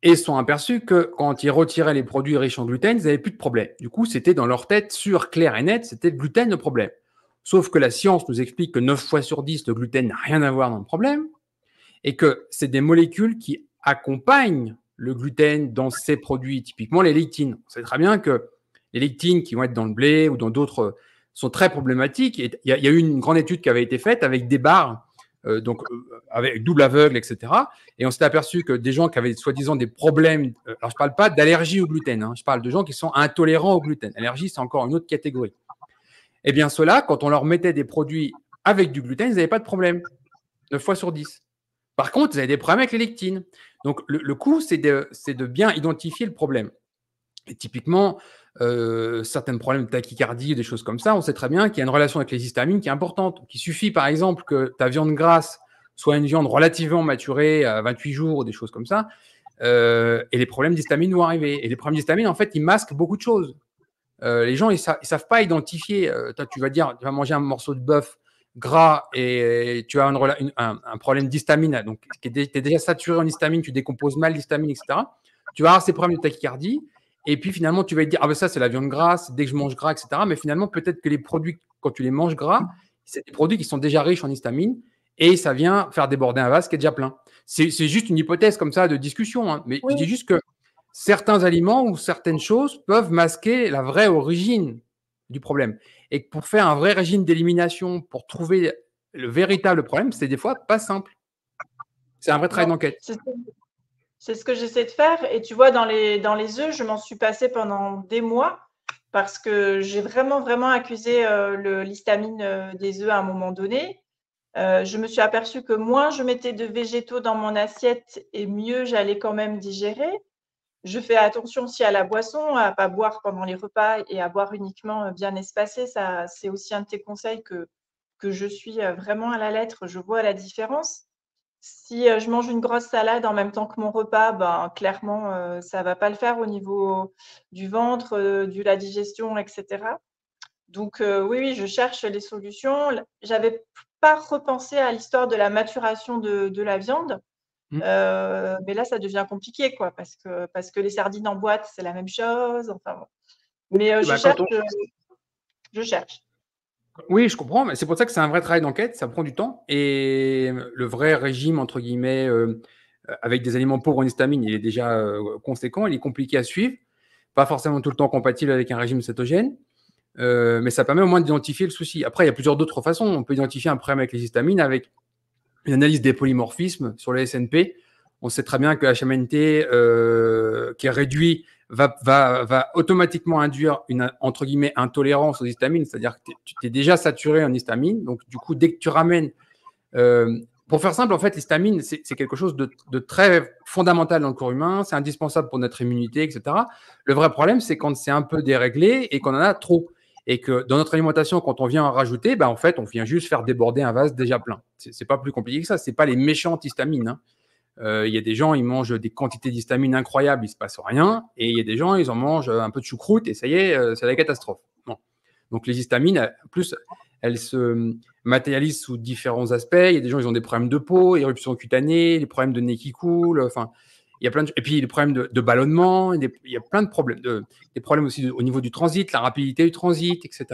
S1: et sont aperçus que quand ils retiraient les produits riches en gluten, ils n'avaient plus de problème. Du coup, c'était dans leur tête sûr, clair et net, c'était le gluten le problème. Sauf que la science nous explique que 9 fois sur 10, le gluten n'a rien à voir dans le problème et que c'est des molécules qui accompagnent le gluten dans ces produits, typiquement les lectines. On sait très bien que les lectines qui vont être dans le blé ou dans d'autres sont très problématiques. Il y a eu une grande étude qui avait été faite avec des barres, avec double aveugle, etc. Et on s'est aperçu que des gens qui avaient soi-disant des problèmes, alors je ne parle pas d'allergie au gluten, hein, je parle de gens qui sont intolérants au gluten. Allergie, c'est encore une autre catégorie. Eh bien, ceux-là, quand on leur mettait des produits avec du gluten, ils n'avaient pas de problème. 9 fois sur 10. Par contre, ils avaient des problèmes avec les lectines. Donc, le coup, c'est de bien identifier le problème. Et typiquement, certains problèmes de tachycardie, des choses comme ça, on sait très bien qu'il y a une relation avec les histamines qui est importante. Il suffit, par exemple, que ta viande grasse soit une viande relativement maturée à 28 jours ou des choses comme ça, et les problèmes d'histamine vont arriver. Et les problèmes d'histamine, en fait, ils masquent beaucoup de choses. Les gens, ils savent pas identifier. Toi, tu vas manger un morceau de bœuf gras et tu as un problème d'histamine, donc tu es déjà saturé en histamine, tu décomposes mal l'histamine, etc. Tu vas avoir ces problèmes de tachycardie. Et puis finalement, tu vas te dire, ah ben ça, c'est la viande grasse, dès que je mange gras, etc. Mais finalement, peut-être que les produits, quand tu les manges gras, c'est des produits qui sont déjà riches en histamine et ça vient faire déborder un vase qui est déjà plein. C'est juste une hypothèse comme ça de discussion, hein. Mais je dis juste que certains aliments ou certaines choses peuvent masquer la vraie origine du problème. Et pour faire un vrai régime d'élimination, pour trouver le véritable problème, c'est des fois pas simple. C'est un vrai travail d'enquête.
S2: C'est ce que j'essaie de faire. Et tu vois, dans les œufs, je m'en suis passée pendant des mois parce que j'ai vraiment accusé l'histamine des œufs à un moment donné. Je me suis aperçue que moins je mettais de végétaux dans mon assiette et mieux j'allais quand même digérer. Je fais attention aussi à la boisson, à ne pas boire pendant les repas et à boire uniquement bien espacé. Ça, c'est aussi un de tes conseils que je suis vraiment à la lettre. Je vois la différence. Si je mange une grosse salade en même temps que mon repas, ben, clairement, ça ne va pas le faire au niveau du ventre, de la digestion, etc. Donc, oui, je cherche les solutions. Je n'avais pas repensé à l'histoire de la maturation de la viande. Mais là, ça devient compliqué, quoi, parce que les sardines en boîte, c'est la même chose. Enfin, bon. Mais je cherche.
S1: Oui, je comprends, mais c'est pour ça que c'est un vrai travail d'enquête, ça prend du temps. Et le vrai régime, entre guillemets, avec des aliments pauvres en histamine, il est déjà conséquent, il est compliqué à suivre, pas forcément tout le temps compatible avec un régime cétogène, mais ça permet au moins d'identifier le souci. Après, il y a plusieurs d'autres façons. On peut identifier un problème avec les histamines avec une analyse des polymorphismes sur les SNP. On sait très bien que HMNT qui est réduit va automatiquement induire une, entre guillemets, intolérance aux histamines, c'est-à-dire que tu es déjà saturé en histamine. Donc, du coup, dès que tu ramènes… pour faire simple, en fait, l'histamine, c'est quelque chose de très fondamental dans le corps humain. C'est indispensable pour notre immunité, etc. Le vrai problème, c'est quand c'est un peu déréglé et qu'on en a trop. Et que dans notre alimentation, quand on vient en rajouter, ben, en fait, on vient juste faire déborder un vase déjà plein. C'est pas plus compliqué que ça. C'est pas les méchantes histamines, hein. Il y a des gens, ils mangent des quantités d'histamine incroyables, il ne se passe rien. Et il y a des gens, ils en mangent un peu de choucroute et ça y est, c'est la catastrophe. Bon. Donc les histamines, en plus, elles se matérialisent sous différents aspects. Il y a des gens, ils ont des problèmes de peau, éruptions cutanées, des problèmes de nez qui coulent. Enfin, il y a plein de… Et puis les problèmes de ballonnement, il y a plein de problèmes. Des problèmes aussi au niveau du transit, la rapidité du transit, etc.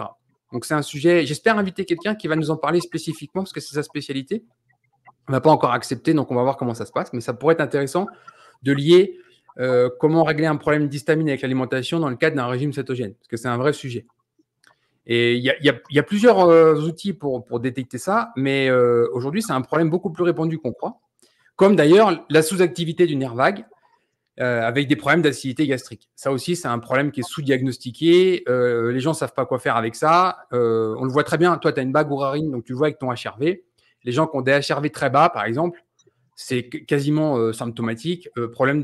S1: Donc c'est un sujet… J'espère inviter quelqu'un qui va nous en parler spécifiquement parce que c'est sa spécialité. On n'a pas encore accepté, donc on va voir comment ça se passe. Mais ça pourrait être intéressant de lier comment régler un problème d'histamine avec l'alimentation dans le cadre d'un régime cétogène, parce que c'est un vrai sujet. Et il y a plusieurs outils pour détecter ça, mais aujourd'hui, c'est un problème beaucoup plus répandu qu'on croit. Comme d'ailleurs la sous-activité du nerf vague avec des problèmes d'acidité gastrique. Ça aussi, c'est un problème qui est sous-diagnostiqué. Les gens ne savent pas quoi faire avec ça. On le voit très bien. Toi, tu as une bague urarine, donc tu le vois avec ton HRV. Les gens qui ont des HRV très bas, par exemple, c'est quasiment symptomatique. Problème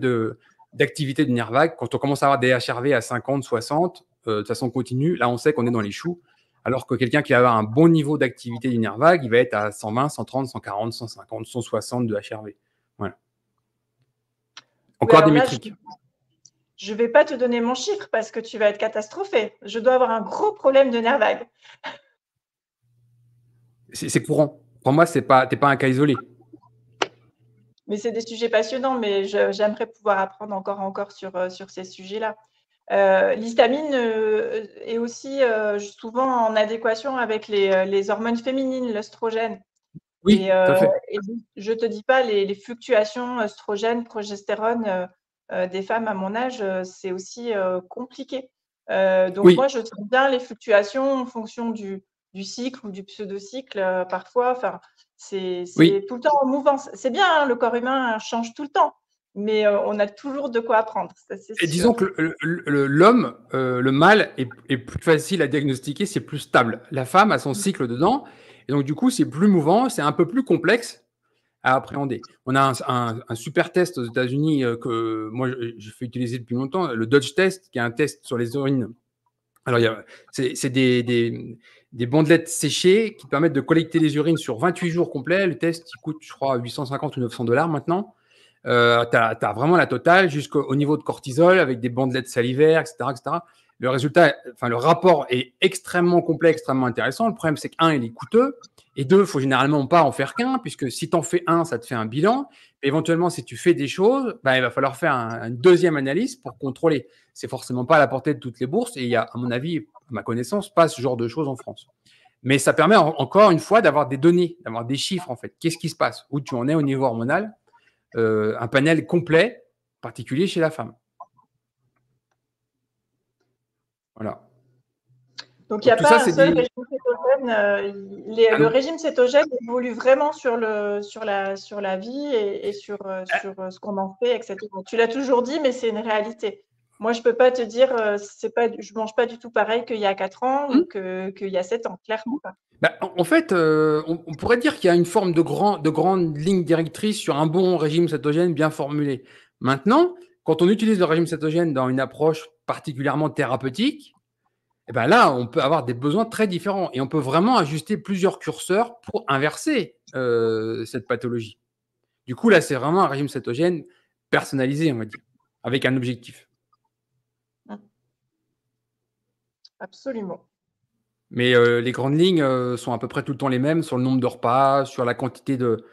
S1: d'activité du nerf vague. Quand on commence à avoir des HRV à 50, 60, de façon continue, là, on sait qu'on est dans les choux. Alors que quelqu'un qui va avoir un bon niveau d'activité du nerf vague, il va être à 120, 130, 140, 150, 160 de HRV. Voilà. Encore des métriques.
S2: Je ne vais pas te donner mon chiffre parce que tu vas être catastrophé. Je dois avoir un gros problème de nerf vague.
S1: C'est courant. Pour moi, tu n'es pas un cas isolé.
S2: Mais c'est des sujets passionnants, mais j'aimerais pouvoir apprendre encore sur ces sujets-là. L'histamine est aussi souvent en adéquation avec les hormones féminines, l'œstrogène.
S1: Oui, tout à fait.
S2: Et je ne te dis pas, les fluctuations œstrogène, progestérone des femmes à mon âge, c'est aussi compliqué. Donc, oui. Moi, je trouve bien les fluctuations en fonction du cycle ou du pseudo-cycle parfois. Enfin, c'est tout le temps en mouvance. C'est bien, hein, le corps humain change tout le temps, mais on a toujours de quoi apprendre. Ça,
S1: et disons que l'homme, le mâle, est plus facile à diagnostiquer, c'est plus stable. La femme a son cycle dedans, et donc du coup, c'est plus mouvant, c'est un peu plus complexe, à appréhender. On a un super test aux États-Unis que moi, je fais utiliser depuis longtemps, le Dodge Test, qui est un test sur les urines. Alors, c'est des bandelettes séchées qui permettent de collecter les urines sur 28 jours complets. Le test, il coûte, je crois, 850 ou 900 $ maintenant. Tu as vraiment la totale jusqu'au niveau de cortisol avec des bandelettes salivaires, etc., etc. Le résultat, enfin, le rapport est extrêmement complet, extrêmement intéressant. Le problème, c'est qu'un, il est coûteux. Et deux, il faut généralement pas en faire qu'un, puisque si tu en fais un, ça te fait un bilan. Et éventuellement, si tu fais des choses, bah, il va falloir faire une deuxième analyse pour contrôler. C'est forcément pas à la portée de toutes les bourses. Et il y a, à mon avis, à ma connaissance, pas ce genre de choses en France. Mais ça permet encore une fois d'avoir des données, d'avoir des chiffres en fait. Qu'est-ce qui se passe? Où tu en es au niveau hormonal? Un panel complet, particulier chez la femme. Voilà.
S2: Donc, il n'y a
S1: tout
S2: pas
S1: ça,
S2: un
S1: c'est
S2: seul
S1: des...
S2: régime cétogène. Le régime cétogène évolue vraiment sur la vie et sur ce qu'on en fait, etc. Tu l'as toujours dit, mais c'est une réalité. Moi, je ne peux pas te dire, je ne mange pas du tout pareil qu'il y a 4 ans ou qu'il y a 7 ans, clairement pas.
S1: Bah, en fait, on pourrait dire qu'il y a une forme de grande ligne directrice sur un bon régime cétogène bien formulé. Maintenant, quand on utilise le régime cétogène dans une approche particulièrement thérapeutique, eh ben là, on peut avoir des besoins très différents et on peut vraiment ajuster plusieurs curseurs pour inverser cette pathologie. Du coup, là, c'est vraiment un régime cétogène personnalisé, on va dire, avec un objectif.
S2: Absolument.
S1: Mais les grandes lignes sont à peu près tout le temps les mêmes sur le nombre de repas, sur la quantité de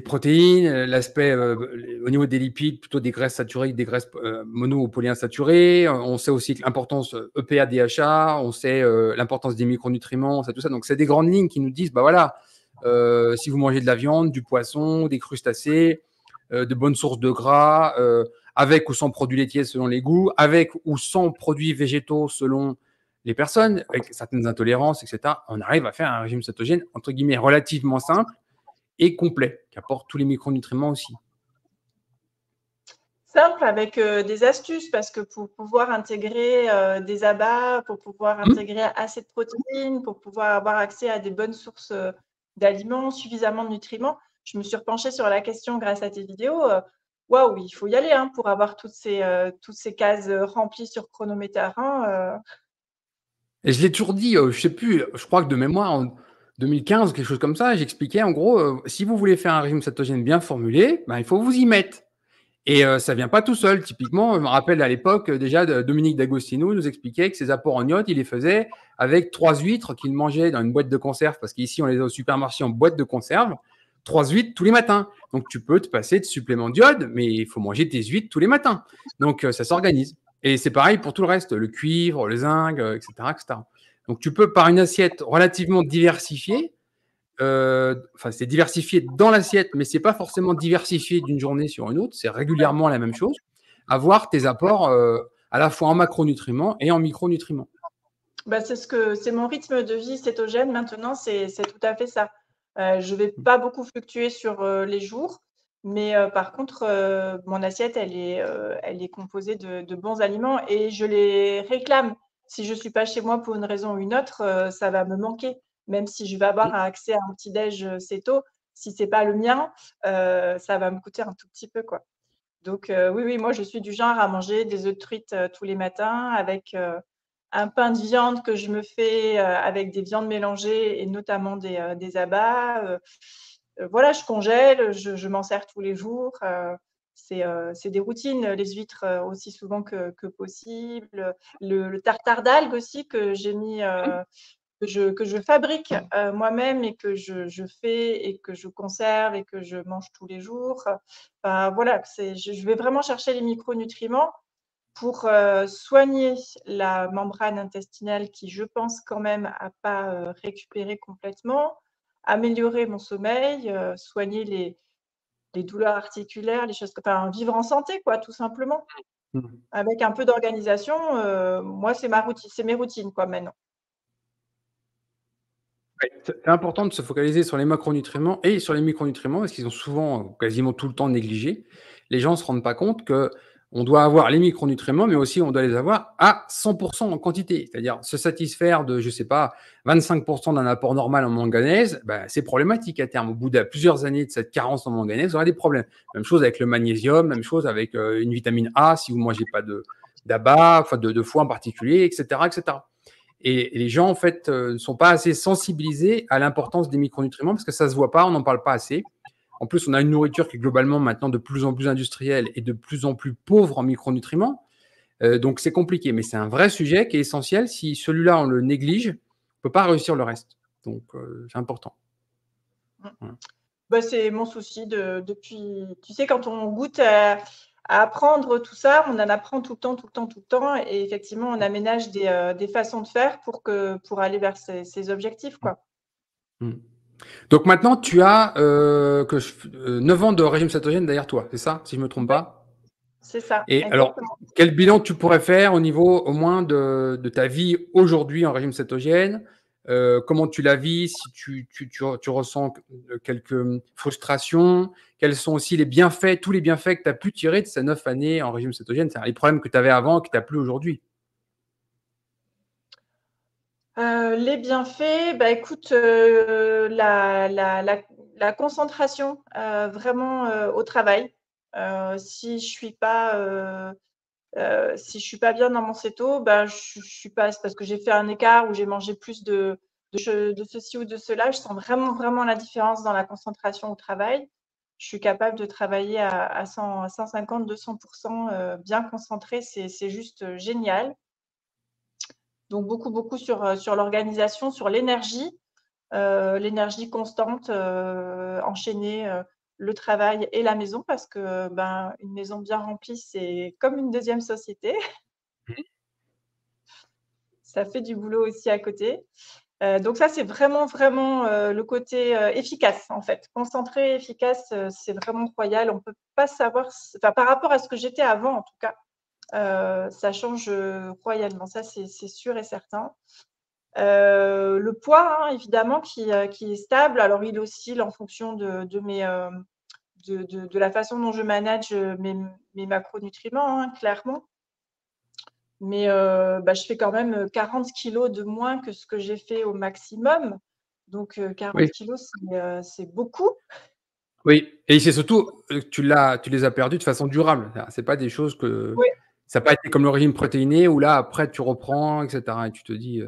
S1: protéines, l'aspect au niveau des lipides, plutôt des graisses saturées, des graisses mono ou polyinsaturées. On sait aussi l'importance EPA, DHA, on sait l'importance des micronutriments, tout ça. Donc, c'est des grandes lignes qui nous disent, bah voilà, si vous mangez de la viande, du poisson, des crustacés, de bonnes sources de gras, avec ou sans produits laitiers selon les goûts, avec ou sans produits végétaux selon les personnes, avec certaines intolérances, etc., on arrive à faire un régime cétogène, entre guillemets, relativement simple et complet, qui apporte tous les micronutriments aussi.
S2: Simple avec des astuces, parce que pour pouvoir intégrer des abats, pour pouvoir intégrer assez de protéines, pour pouvoir avoir accès à des bonnes sources d'aliments, suffisamment de nutriments, je me suis repenchée sur la question grâce à tes vidéos. Waouh, il faut y aller pour avoir toutes ces cases remplies sur Chronométer 1.
S1: Et je l'ai toujours dit, je sais plus, je crois que de mémoire, en 2015, quelque chose comme ça, j'expliquais en gros, si vous voulez faire un régime cétogène bien formulé, ben, il faut vous y mettre. Et ça vient pas tout seul. Typiquement, je me rappelle à l'époque, déjà, Dominique D'Agostino nous expliquait que ses apports en iode, il les faisait avec 3 huîtres qu'il mangeait dans une boîte de conserve, parce qu'ici, on les a au supermarché en boîte de conserve, 3 huîtres tous les matins. Donc, tu peux te passer de supplément d'iode, mais il faut manger tes huîtres tous les matins. Donc, ça s'organise. Et c'est pareil pour tout le reste, le cuivre, le zinc, etc., etc. Donc, tu peux, par une assiette relativement diversifiée, enfin, c'est diversifié dans l'assiette, mais c'est pas forcément diversifié d'une journée sur une autre, c'est régulièrement la même chose, avoir tes apports à la fois en macronutriments et en micronutriments.
S2: Bah, c'est mon rythme de vie cétogène maintenant, c'est tout à fait ça. Je vais pas beaucoup fluctuer sur les jours, mais par contre, mon assiette, elle est composée de bons aliments et je les réclame. Si je suis pas chez moi pour une raison ou une autre, ça va me manquer. Même si je vais avoir accès à un petit-déj céto, si c'est pas le mien, ça va me coûter un tout petit peu, quoi. Donc oui, moi, je suis du genre à manger des œufs de truite tous les matins avec un pain de viande que je me fais avec des viandes mélangées et notamment des abats. Voilà, je congèle, je m'en sers tous les jours. C'est des routines, les huîtres aussi souvent que possible. Le tartare d'algues aussi que j'ai mis, que je fabrique moi-même et que je fais et que je conserve et que je mange tous les jours. Voilà, je vais vraiment chercher les micronutriments pour soigner la membrane intestinale qui, je pense, quand même, n'a pas récupéré complètement, améliorer mon sommeil, soigner les douleurs articulaires, les choses, enfin, vivre en santé, quoi, tout simplement. Avec un peu d'organisation, moi, c'est mes routines, quoi, maintenant.
S1: Ouais, c'est important de se focaliser sur les macronutriments et sur les micronutriments parce qu'ils sont souvent, quasiment tout le temps négligés. Les gens ne se rendent pas compte que On doit avoir les micronutriments, mais aussi on doit les avoir à 100% en quantité. C'est-à-dire se satisfaire de, je ne sais pas, 25% d'un apport normal en manganèse, ben, c'est problématique à terme. Au bout de plusieurs années de cette carence en manganèse, on aura des problèmes. Même chose avec le magnésium, même chose avec une vitamine A si vous ne mangez pas d'ABA, enfin de foie en particulier, etc., etc. Et les gens, en fait, ne sont pas assez sensibilisés à l'importance des micronutriments parce que ça ne se voit pas, on n'en parle pas assez. En plus, on a une nourriture qui est globalement maintenant de plus en plus industrielle et de plus en plus pauvre en micronutriments. Donc, c'est compliqué. Mais c'est un vrai sujet qui est essentiel. Si celui-là, on le néglige, on ne peut pas réussir le reste. Donc, c'est important.
S2: Voilà. Bah, c'est mon souci depuis… Tu sais, quand on goûte à apprendre tout ça, on en apprend tout le temps, tout le temps, tout le temps. Et effectivement, on aménage des façons de faire pour aller vers ces objectifs, quoi.
S1: Donc maintenant, tu as 9 ans de régime cétogène derrière toi, c'est ça, si je ne me trompe
S2: Oui,
S1: pas?
S2: c'est ça,
S1: Et alors,
S2: exactement.
S1: quel bilan tu pourrais faire au niveau au moins de ta vie aujourd'hui en régime cétogène? Comment tu la vis? Si tu ressens quelques frustrations? Quels sont aussi les bienfaits, tous les bienfaits que tu as pu tirer de ces 9 années en régime cétogène? C'est-à-dire les problèmes que tu avais avant et que tu n'as plus aujourd'hui.
S2: Les bienfaits, bah, écoute, la concentration vraiment au travail. Si je suis pas si je suis pas bien dans mon céto, bah, je suis pas, c'est parce que j'ai fait un écart ou j'ai mangé plus de ceci ou de cela. Je sens vraiment, vraiment la différence dans la concentration au travail. Je suis capable de travailler à 100, à 150, 200% bien concentré. C'est juste génial. Donc, beaucoup, beaucoup sur l'organisation, sur l'énergie constante, enchaîner le travail et la maison parce que ben, une maison bien remplie, c'est comme une deuxième société. Ça fait du boulot aussi à côté. Donc ça, c'est vraiment, vraiment le côté efficace, en fait. Concentré, efficace, c'est vraiment royal. On ne peut pas savoir, enfin, par rapport à ce que j'étais avant, en tout cas, ça change royalement. Ça, c'est sûr et certain. Le poids, hein, évidemment, qui est stable. Alors, il oscille en fonction de la façon dont je manage mes macronutriments, hein, clairement. Mais bah, je fais quand même 40 kilos de moins que ce que j'ai fait au maximum. Donc, 40
S1: Oui.
S2: kilos, c'est beaucoup.
S1: Oui, et c'est surtout, tu les as perdus de façon durable. C'est pas des choses que…
S2: Oui.
S1: Ça n'a pas été comme le régime protéiné où là, après, tu reprends, etc. Et tu te dis…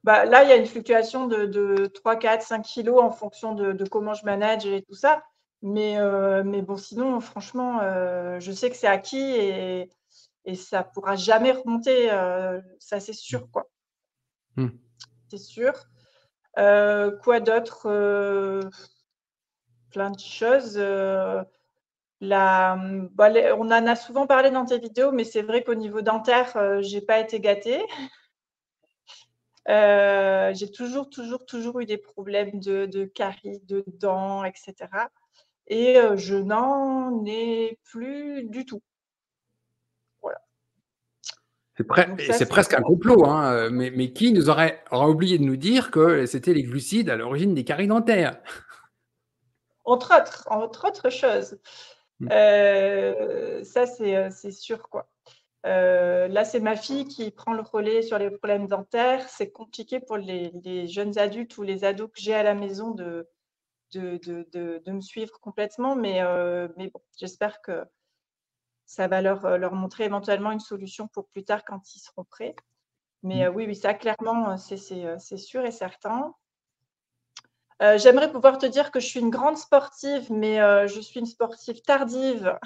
S2: Bah, là, il y a une fluctuation de 3, 4, 5 kilos en fonction de comment je manage et tout ça. Mais bon, sinon, franchement, je sais que c'est acquis et ça ne pourra jamais remonter. Ça, c'est sûr, quoi. C'est sûr. Quoi d'autre? Plein de choses. Bah, on en a souvent parlé dans tes vidéos, mais c'est vrai qu'au niveau dentaire, je n'ai pas été gâtée. J'ai toujours, toujours, toujours eu des problèmes de caries, de dents, etc. Et je n'en ai plus du tout. Voilà. Donc ça,
S1: C'est
S2: c'est
S1: presque un complot, hein, mais qui nous aurait oublié de nous dire que c'était les glucides à l'origine des caries dentaires?
S2: entre autres choses. Ça, c'est sûr, quoi. Là, c'est ma fille qui prend le relais sur les problèmes dentaires. C'est compliqué pour les jeunes adultes ou les ados que j'ai à la maison de me suivre complètement. Mais bon, j'espère que ça va leur montrer éventuellement une solution pour plus tard quand ils seront prêts. Mais oui, ça, clairement, c'est sûr et certain. J'aimerais pouvoir te dire que je suis une grande sportive, mais je suis une sportive tardive.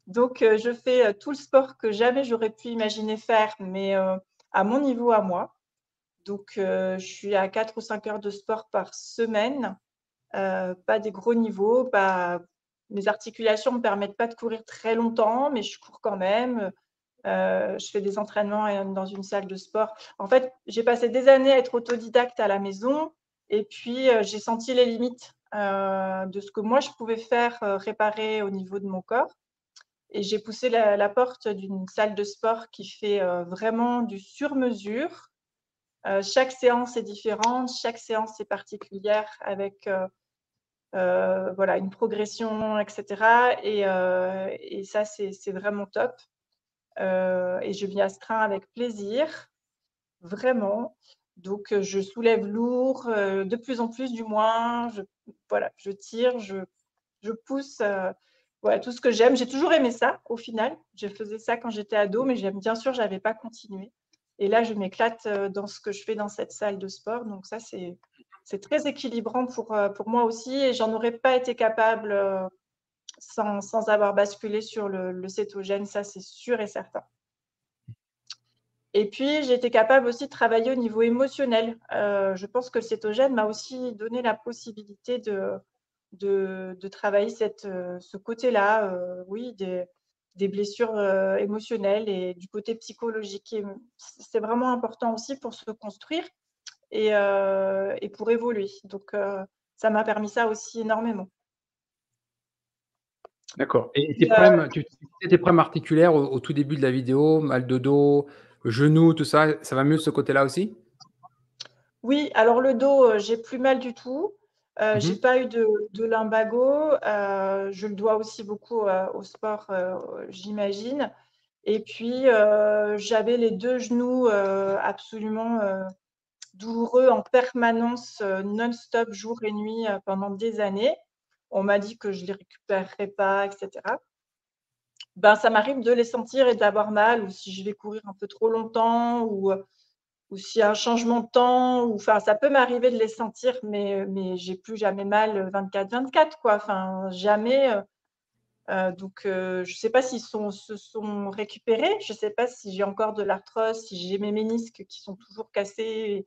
S2: Donc, je fais tout le sport que jamais j'aurais pu imaginer faire, mais à mon niveau à moi. Donc, je suis à 4 ou 5 heures de sport par semaine. Pas des gros niveaux. Mes articulations ne me permettent pas de courir très longtemps, mais je cours quand même. Je fais des entraînements dans une salle de sport. En fait, j'ai passé des années à être autodidacte à la maison et puis j'ai senti les limites de ce que moi je pouvais faire réparer au niveau de mon corps. Et j'ai poussé la porte d'une salle de sport qui fait vraiment du sur-mesure. Chaque séance est différente, chaque séance est particulière avec voilà, une progression, etc. Et ça, c'est vraiment top. Et je m'y astreins avec plaisir, vraiment. Donc, je soulève lourd, de plus en plus du moins. Voilà, je tire, je pousse, voilà, tout ce que j'aime. J'ai toujours aimé ça, au final. Je faisais ça quand j'étais ado, mais bien sûr, je n'avais pas continué. Et là, je m'éclate dans ce que je fais dans cette salle de sport. Donc ça, c'est très équilibrant pour moi aussi. Et j'en aurais pas été capable sans avoir basculé sur le cétogène, ça, c'est sûr et certain. Et puis, j'ai été capable aussi de travailler au niveau émotionnel. Je pense que le cétogène m'a aussi donné la possibilité de travailler ce côté-là, oui, des blessures émotionnelles et du côté psychologique. C'est vraiment important aussi pour se construire et pour évoluer. Donc, ça m'a permis ça aussi énormément.
S1: D'accord. Et tes problèmes, tu disais tes problèmes articulaires au tout début de la vidéo, mal de dos, genoux, tout ça, ça va mieux de ce côté-là aussi?
S2: Oui, alors le dos, j'ai plus mal du tout. J'ai
S1: Mmh.
S2: pas eu de lumbago. Je le dois aussi beaucoup au sport, j'imagine. Et puis, j'avais les 2 genoux absolument douloureux en permanence, non-stop, jour et nuit, pendant des années. On m'a dit que je les récupérerais pas, et cetera. Ben, ça m'arrive de les sentir et d'avoir mal, ou si je vais courir un peu trop longtemps, ou s'il y a un changement de temps, ou enfin, ça peut m'arriver de les sentir, mais j'ai plus jamais mal 24/24, quoi. Enfin, jamais. Donc, je sais pas s'ils se sont récupérés. Je sais pas si j'ai encore de l'arthrose, si j'ai mes ménisques qui sont toujours cassés,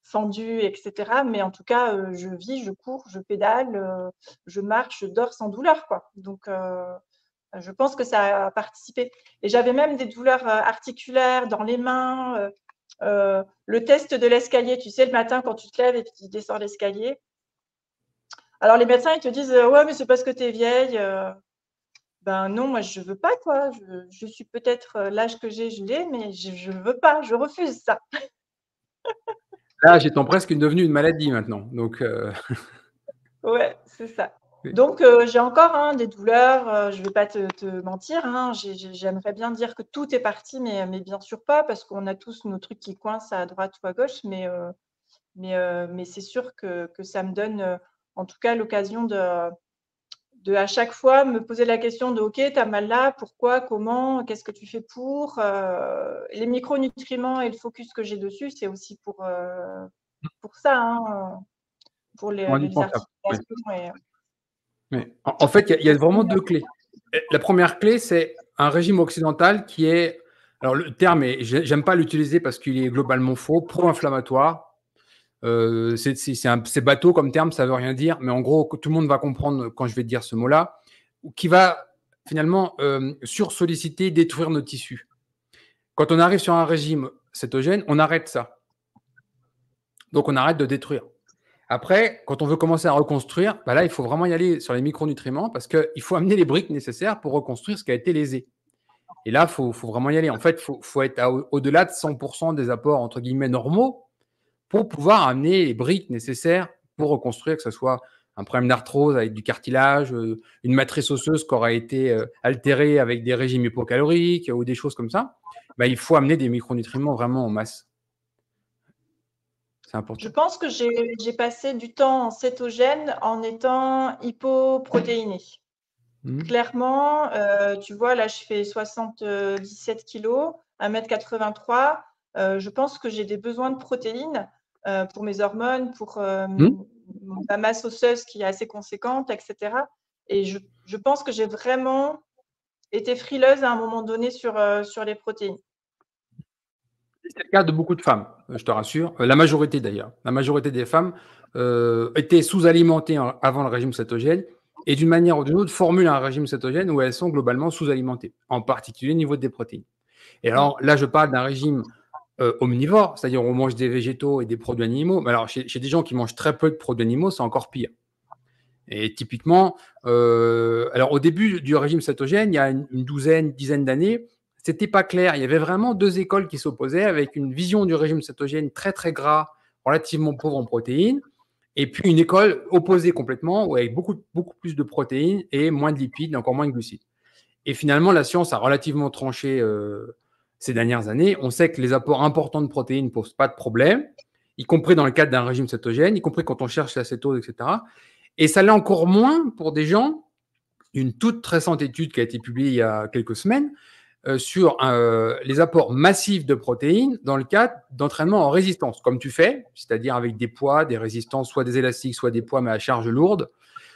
S2: fendus, et cetera. Mais en tout cas, je vis, je cours, je pédale, je marche, je dors sans douleur, quoi. Donc, je pense que ça a participé. Et j'avais même des douleurs articulaires dans les mains. Le test de l'escalier, tu sais, le matin quand tu te lèves et que tu descends l'escalier. Alors les médecins, ils te disent ouais, mais c'est parce que tu es vieille. Ben non, moi je veux pas, quoi. Je suis peut-être l'âge que j'ai, je l'ai, mais je veux pas, je refuse ça.
S1: Là, j'étant presque devenu une maladie maintenant, donc
S2: Ouais, c'est ça.
S1: oui.
S2: Donc, j'ai encore des douleurs, je vais pas te mentir, j'aimerais bien dire que tout est parti, mais bien sûr pas, parce qu'on a tous nos trucs qui coincent à droite ou à gauche, mais c'est sûr que ça me donne, en tout cas, l'occasion de à chaque fois me poser la question de: «OK, tu as mal là, pourquoi? Comment? Qu'est-ce que tu fais pour?» Les micronutriments et le focus que j'ai dessus, c'est aussi pour ça, pour
S1: Sont
S2: les
S1: indispensables. Oui.
S2: articulations et
S1: Oui. En fait, il y a vraiment 2 clés. La première clé, c'est un régime occidental qui est, alors le terme est, j'aime pas l'utiliser parce qu'il est globalement faux, pro-inflammatoire. C'est bateau comme terme, ça veut rien dire, mais en gros, tout le monde va comprendre quand je vais dire ce mot-là, qui va finalement sursolliciter, détruire nos tissus. Quand on arrive sur un régime cétogène, on arrête ça. Donc on arrête de détruire. Après, quand on veut commencer à reconstruire, bah là, il faut vraiment y aller sur les micronutriments parce qu'il faut amener les briques nécessaires pour reconstruire ce qui a été lésé. Et là, faut vraiment y aller. En fait, faut être au-delà de 100% des apports, entre guillemets, normaux pour pouvoir amener les briques nécessaires pour reconstruire, que ce soit un problème d'arthrose avec du cartilage, une matrice osseuse qui aura été altérée avec des régimes hypocaloriques ou des choses comme ça. Bah, il faut amener des micronutriments vraiment en masse. C'est
S2: je
S1: important.
S2: pense que j'ai passé du temps en cétogène en étant hypoprotéinée.
S1: Mmh.
S2: Clairement, tu vois, là, je fais 77 kilos, 1,83 m. Je pense que j'ai des besoins de protéines pour mes hormones, pour
S1: Mmh.
S2: ma masse osseuse qui est assez conséquente, et cetera. Et je pense que j'ai vraiment été frileuse à un moment donné sur les protéines.
S1: C'est le cas de beaucoup de femmes, je te rassure. La majorité d'ailleurs. La majorité des femmes étaient sous-alimentées avant le régime cétogène et d'une manière ou d'une autre formulent un régime cétogène où elles sont globalement sous-alimentées, en particulier au niveau des protéines. Et
S2: Mmh.
S1: alors là, je parle d'un régime omnivore, c'est-à-dire on mange des végétaux et des produits animaux. Mais alors chez des gens qui mangent très peu de produits animaux, c'est encore pire. Et typiquement, alors au début du régime cétogène, il y a une douzaine, dizaine d'années, c'était pas clair. Il y avait vraiment 2 écoles qui s'opposaient avec une vision du régime cétogène très, très gras, relativement pauvre en protéines Et puis une école opposée complètement, où avec beaucoup plus de protéines et moins de lipides, encore moins de glucides. Et finalement, la science a relativement tranché ces dernières années. On sait que les apports importants de protéines ne posent pas de problème, y compris dans le cadre d'un régime cétogène, y compris quand on cherche l'acétose, etc. Et ça l'est encore moins pour des gens, une toute récente étude qui a été publiée il y a quelques semaines, sur les apports massifs de protéines dans le cadre d'entraînement en résistance, comme tu fais, c'est-à-dire avec des poids, des résistances, soit des élastiques, soit des poids, mais à charge lourde,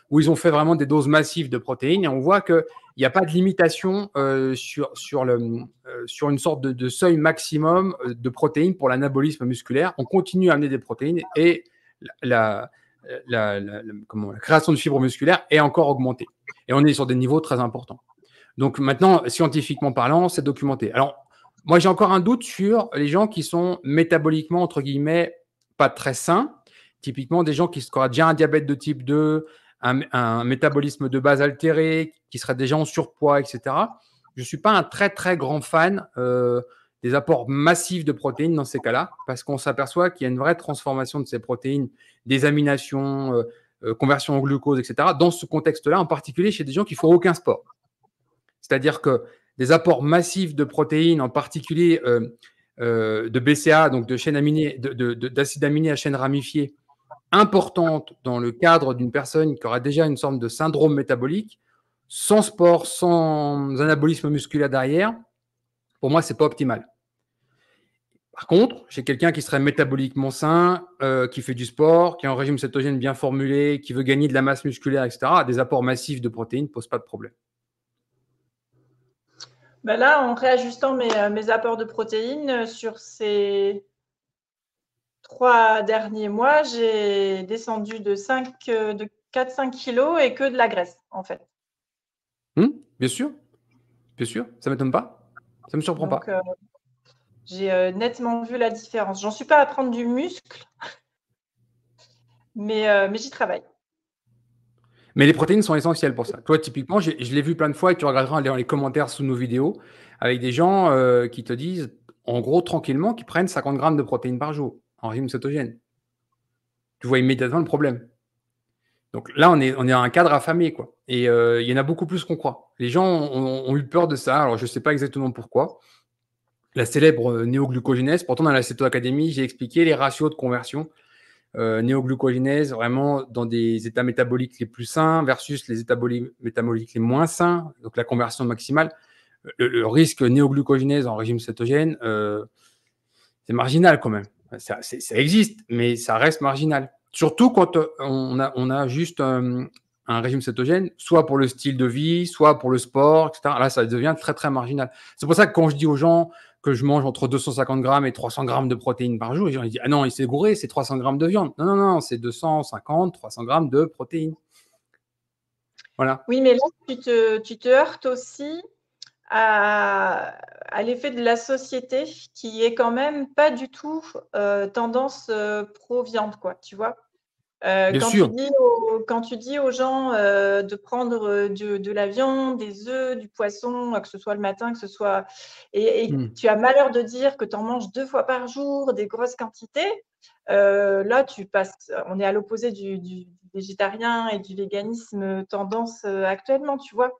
S1: où ils ont fait vraiment des doses massives de protéines, et on voit qu'il n'y a pas de limitation sur une sorte de seuil maximum de protéines pour l'anabolisme musculaire. On continue à amener des protéines, et la création de fibres musculaires est encore augmentée. Et on est sur des niveaux très importants. Donc maintenant, scientifiquement parlant, c'est documenté. Alors, moi, j'ai encore un doute sur les gens qui sont métaboliquement, entre guillemets, pas très sains. Typiquement, des gens qui auraient déjà un diabète de type 2, un métabolisme de base altéré, qui seraient déjà en surpoids, etc. Je ne suis pas un très, très grand fan des apports massifs de protéines dans ces cas-là, parce qu'on s'aperçoit qu'il y a une vraie transformation de ces protéines, désamination, conversion en glucose, etc. Dans ce contexte-là, en particulier chez des gens qui ne font aucun sport. C'est-à-dire que des apports massifs de protéines, en particulier de BCA, donc de chaînes aminées, d'acides aminés à chaîne ramifiée, importantes dans le cadre d'une personne qui aura déjà une sorte de syndrome métabolique, sans sport, sans anabolisme musculaire derrière, pour moi, ce n'est pas optimal. Par contre, chez quelqu'un qui serait métaboliquement sain, qui fait du sport, qui a un régime cétogène bien formulé, qui veut gagner de la masse musculaire, etc., des apports massifs de protéines ne posent pas de problème.
S2: Ben là, en réajustant mes apports de protéines sur ces 3 derniers mois, j'ai descendu de 4-5 kilos et que de la graisse, en fait.
S1: Bien sûr, ça ne m'étonne pas, ça ne me surprend pas.
S2: J'ai nettement vu la différence. J'en suis pas à prendre du muscle, mais j'y travaille.
S1: Mais les protéines sont essentielles pour ça. Toi, typiquement, je l'ai vu plein de fois, et tu regarderas dans les commentaires sous nos vidéos, avec des gens qui te disent, en gros, tranquillement, qu'ils prennent 50 grammes de protéines par jour en régime cétogène. Tu vois immédiatement le problème. Donc là, on est dans un cadre affamé, quoi. Et il y en a beaucoup plus qu'on croit. Les gens ont eu peur de ça. Alors, je ne sais pas exactement pourquoi. La célèbre néoglucogénèse, pourtant, dans la Céto Academy, j'ai expliqué les ratios de conversion. Néoglucogénèse, vraiment dans des états métaboliques les plus sains versus les états métaboliques les moins sains, donc la conversion maximale. Le risque néoglucogénèse en régime cétogène, c'est marginal quand même. Ça existe, mais ça reste marginal. Surtout quand on a juste un régime cétogène, soit pour le style de vie, soit pour le sport, etc. Là, ça devient très, très marginal. C'est pour ça que quand je dis aux gens que je mange entre 250 grammes et 300 grammes de protéines par jour, les gens ils disent « Ah non, il s'est gouré, c'est 300 grammes de viande. » Non, c'est 250, 300 grammes de protéines. Voilà.
S2: Oui, mais là, tu te heurtes aussi à l'effet de la société qui est quand même pas du tout tendance pro-viande, quoi, tu vois. Quand tu dis aux gens de prendre de la viande, des œufs, du poisson, que ce soit le matin, que ce soit… Et tu as malheur de dire que tu en manges 2 fois par jour, des grosses quantités. Là, on est à l'opposé du végétarien et du véganisme tendance actuellement, tu vois.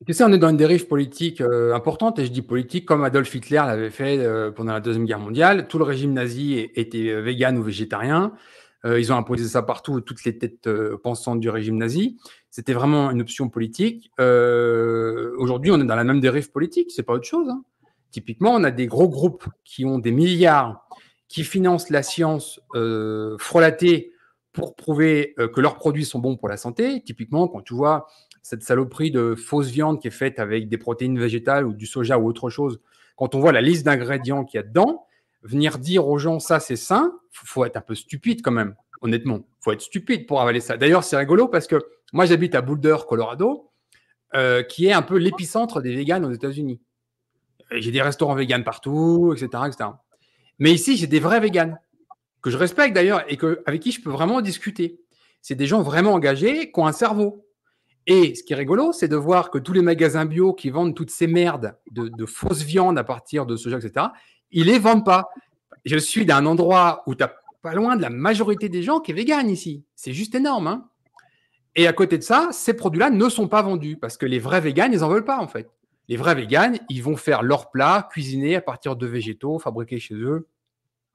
S1: Tu sais, on est dans une dérive politique importante, et je dis politique comme Adolf Hitler l'avait fait pendant la Deuxième Guerre mondiale. Tout le régime nazi était vegan ou végétarien. Ils ont imposé ça partout, toutes les têtes pensantes du régime nazi. C'était vraiment une option politique. Aujourd'hui, on est dans la même dérive politique, c'est pas autre chose. Hein. Typiquement, on a des gros groupes qui ont des milliards, qui financent la science frelatée pour prouver que leurs produits sont bons pour la santé. Typiquement, quand tu vois cette saloperie de fausse viande qui est faite avec des protéines végétales ou du soja ou autre chose, quand on voit la liste d'ingrédients qu'il y a dedans, venir dire aux gens ça c'est sain, faut être un peu stupide quand même, honnêtement. Faut être stupide pour avaler ça. D'ailleurs, c'est rigolo parce que moi j'habite à Boulder, Colorado, qui est un peu l'épicentre des véganes aux États-Unis. J'ai des restaurants véganes partout, etc., etc. Mais ici, j'ai des vrais véganes que je respecte d'ailleurs et avec qui je peux vraiment discuter. C'est des gens vraiment engagés qui ont un cerveau. Et ce qui est rigolo, c'est de voir que tous les magasins bio qui vendent toutes ces merdes de fausses viandes à partir de soja, etc., ils ne les vendent pas. Je suis d'un endroit où tu as pas loin de la majorité des gens qui est végane ici. C'est juste énorme. Hein. Et à côté de ça, ces produits-là ne sont pas vendus parce que les vrais véganes, ils n'en veulent pas en fait. Les vrais véganes, ils vont faire leurs plats cuisinés à partir de végétaux fabriqués chez eux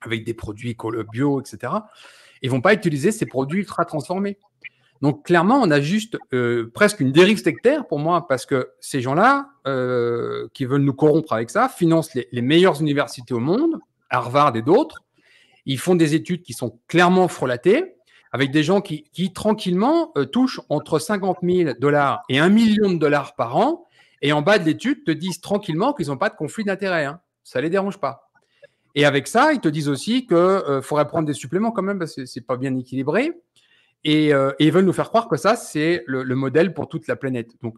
S1: avec des produits bio, etc. Ils ne vont pas utiliser ces produits ultra transformés. Donc clairement, on a juste presque une dérive sectaire pour moi parce que ces gens-là qui veulent nous corrompre avec ça financent les meilleures universités au monde, Harvard et d'autres. Ils font des études qui sont clairement frelatées avec des gens qui tranquillement touchent entre 50 000 $ et 1 million de dollars par an et en bas de l'étude te disent tranquillement qu'ils n'ont pas de conflit d'intérêt. Hein. Ça ne les dérange pas. Et avec ça, ils te disent aussi qu'il faudrait prendre des suppléments quand même parce que ce n'est pas bien équilibré. Et ils veulent nous faire croire que ça, c'est le modèle pour toute la planète. Donc,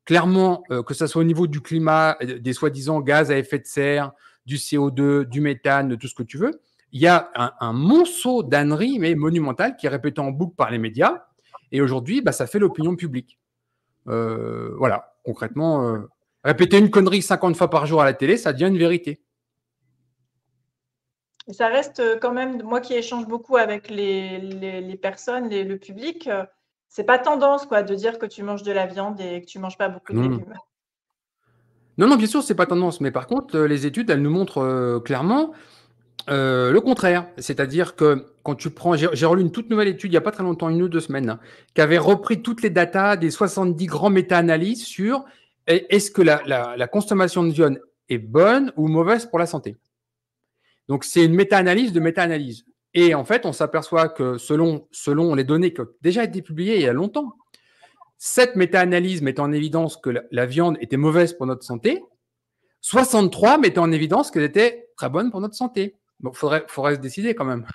S1: clairement, que ce soit au niveau du climat, des soi-disant gaz à effet de serre, du CO2, du méthane, de tout ce que tu veux, il y a un monceau d'âneries, mais monumental, qui est répété en boucle par les médias. Et aujourd'hui, ça fait l'opinion publique. Voilà, concrètement, répéter une connerie 50 fois par jour à la télé, ça devient une vérité.
S2: Et ça reste quand même, moi qui échange beaucoup avec les personnes, le public, c'est pas tendance quoi, de dire que tu manges de la viande et que tu manges pas beaucoup de légumes.
S1: Non, bien sûr, c'est pas tendance. Mais par contre, les études, elles nous montrent clairement le contraire. C'est-à-dire que quand tu prends, j'ai relu une toute nouvelle étude il n'y a pas très longtemps, 1 ou 2 semaines, hein, qui avait repris toutes les datas des 70 grands méta-analyses sur est-ce que la consommation de viande est bonne ou mauvaise pour la santé. Donc, c'est une méta-analyse de méta-analyse. Et en fait, on s'aperçoit que selon les données qui ont déjà été publiées il y a longtemps, cette méta-analyse mettait en évidence que la viande était mauvaise pour notre santé, 63 mettaient en évidence qu'elle était très bonne pour notre santé. Donc, faudrait se décider quand même.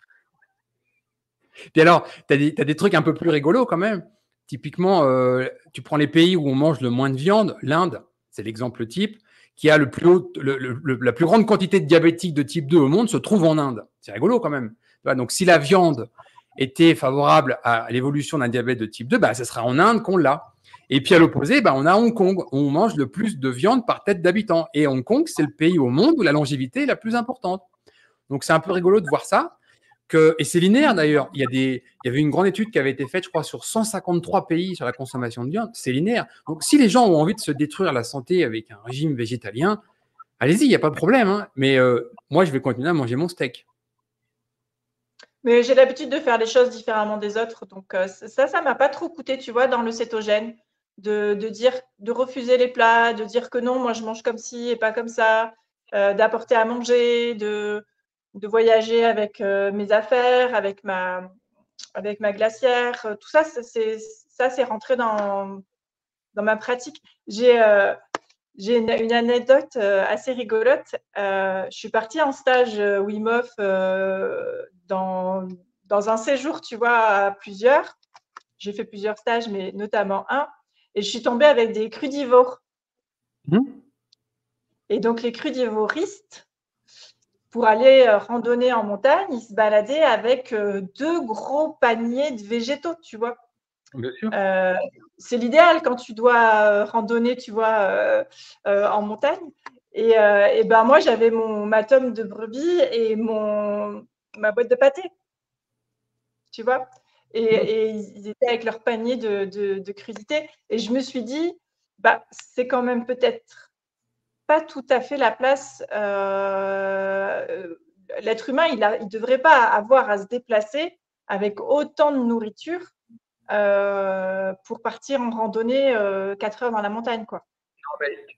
S1: Puis alors, tu as des trucs un peu plus rigolos quand même. Typiquement, tu prends les pays où on mange le moins de viande, l'Inde, c'est l'exemple type, qui a la plus grande quantité de diabétiques de type 2 au monde se trouve en Inde. C'est rigolo quand même. Donc, si la viande était favorable à l'évolution d'un diabète de type 2, ce sera en Inde qu'on l'a. Et puis à l'opposé, on a Hong Kong, où on mange le plus de viande par tête d'habitant. Et Hong Kong, c'est le pays au monde où la longévité est la plus importante. Donc c'est un peu rigolo de voir ça. Et c'est linéaire d'ailleurs. Il y avait une grande étude qui avait été faite, je crois, sur 153 pays sur la consommation de viande. C'est linéaire. Donc si les gens ont envie de se détruire la santé avec un régime végétalien, allez-y, il n'y a pas de problème. Hein. Mais moi, je vais continuer à manger mon steak.
S2: Mais j'ai l'habitude de faire les choses différemment des autres. Donc ça m'a pas trop coûté, tu vois, dans le cétogène, de refuser les plats, de dire que non, moi je mange comme ci et pas comme ça, d'apporter à manger, de voyager avec mes affaires, avec ma glacière. Tout ça, c'est rentré dans ma pratique. J'ai une anecdote assez rigolote. Je suis partie en stage Wim Hof dans un séjour, tu vois, à plusieurs. J'ai fait plusieurs stages, mais notamment un. Et je suis tombée avec des crudivores. Et donc, les crudivoristes, pour aller randonner en montagne, ils se baladaient avec 2 gros paniers de végétaux, tu vois.
S1: Bien sûr.
S2: C'est l'idéal quand tu dois randonner, tu vois, en montagne. Et moi, j'avais ma tome de brebis et ma boîte de pâté, tu vois. Et ils étaient avec leur panier de crudités. Et je me suis dit, c'est quand même peut-être pas tout à fait la place. L'être humain, il ne devrait pas avoir à se déplacer avec autant de nourriture pour partir en randonnée 4 heures dans la montagne, quoi.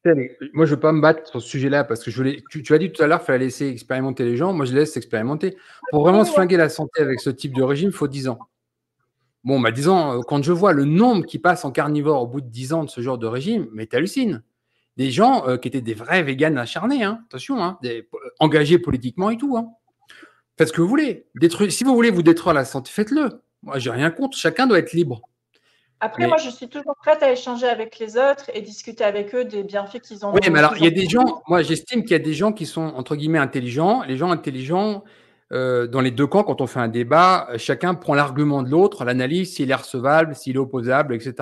S1: Moi, je ne veux pas me battre sur ce sujet-là parce que tu as dit tout à l'heure qu'il fallait laisser expérimenter les gens. Moi, je laisse expérimenter. Pour vraiment se flinguer la santé avec ce type de régime, il faut 10 ans. Bon, 10 ans, quand je vois le nombre qui passe en carnivore au bout de 10 ans de ce genre de régime, mais tu hallucines. Des gens qui étaient des vrais véganes acharnés, hein, attention, hein, engagés politiquement et tout. Hein. Faites ce que vous voulez. Si vous voulez vous détruire la santé, faites-le. Moi, j'ai rien contre. Chacun doit être libre.
S2: Après, moi, je suis toujours prête à échanger avec les autres et discuter avec eux des bienfaits qu'ils ont.
S1: Oui, mais alors, il y a des gens, moi, j'estime qu'il y a des gens qui sont, entre guillemets, intelligents. Les gens intelligents, dans les deux camps, quand on fait un débat, chacun prend l'argument de l'autre, l'analyse, s'il est recevable, s'il est opposable, etc.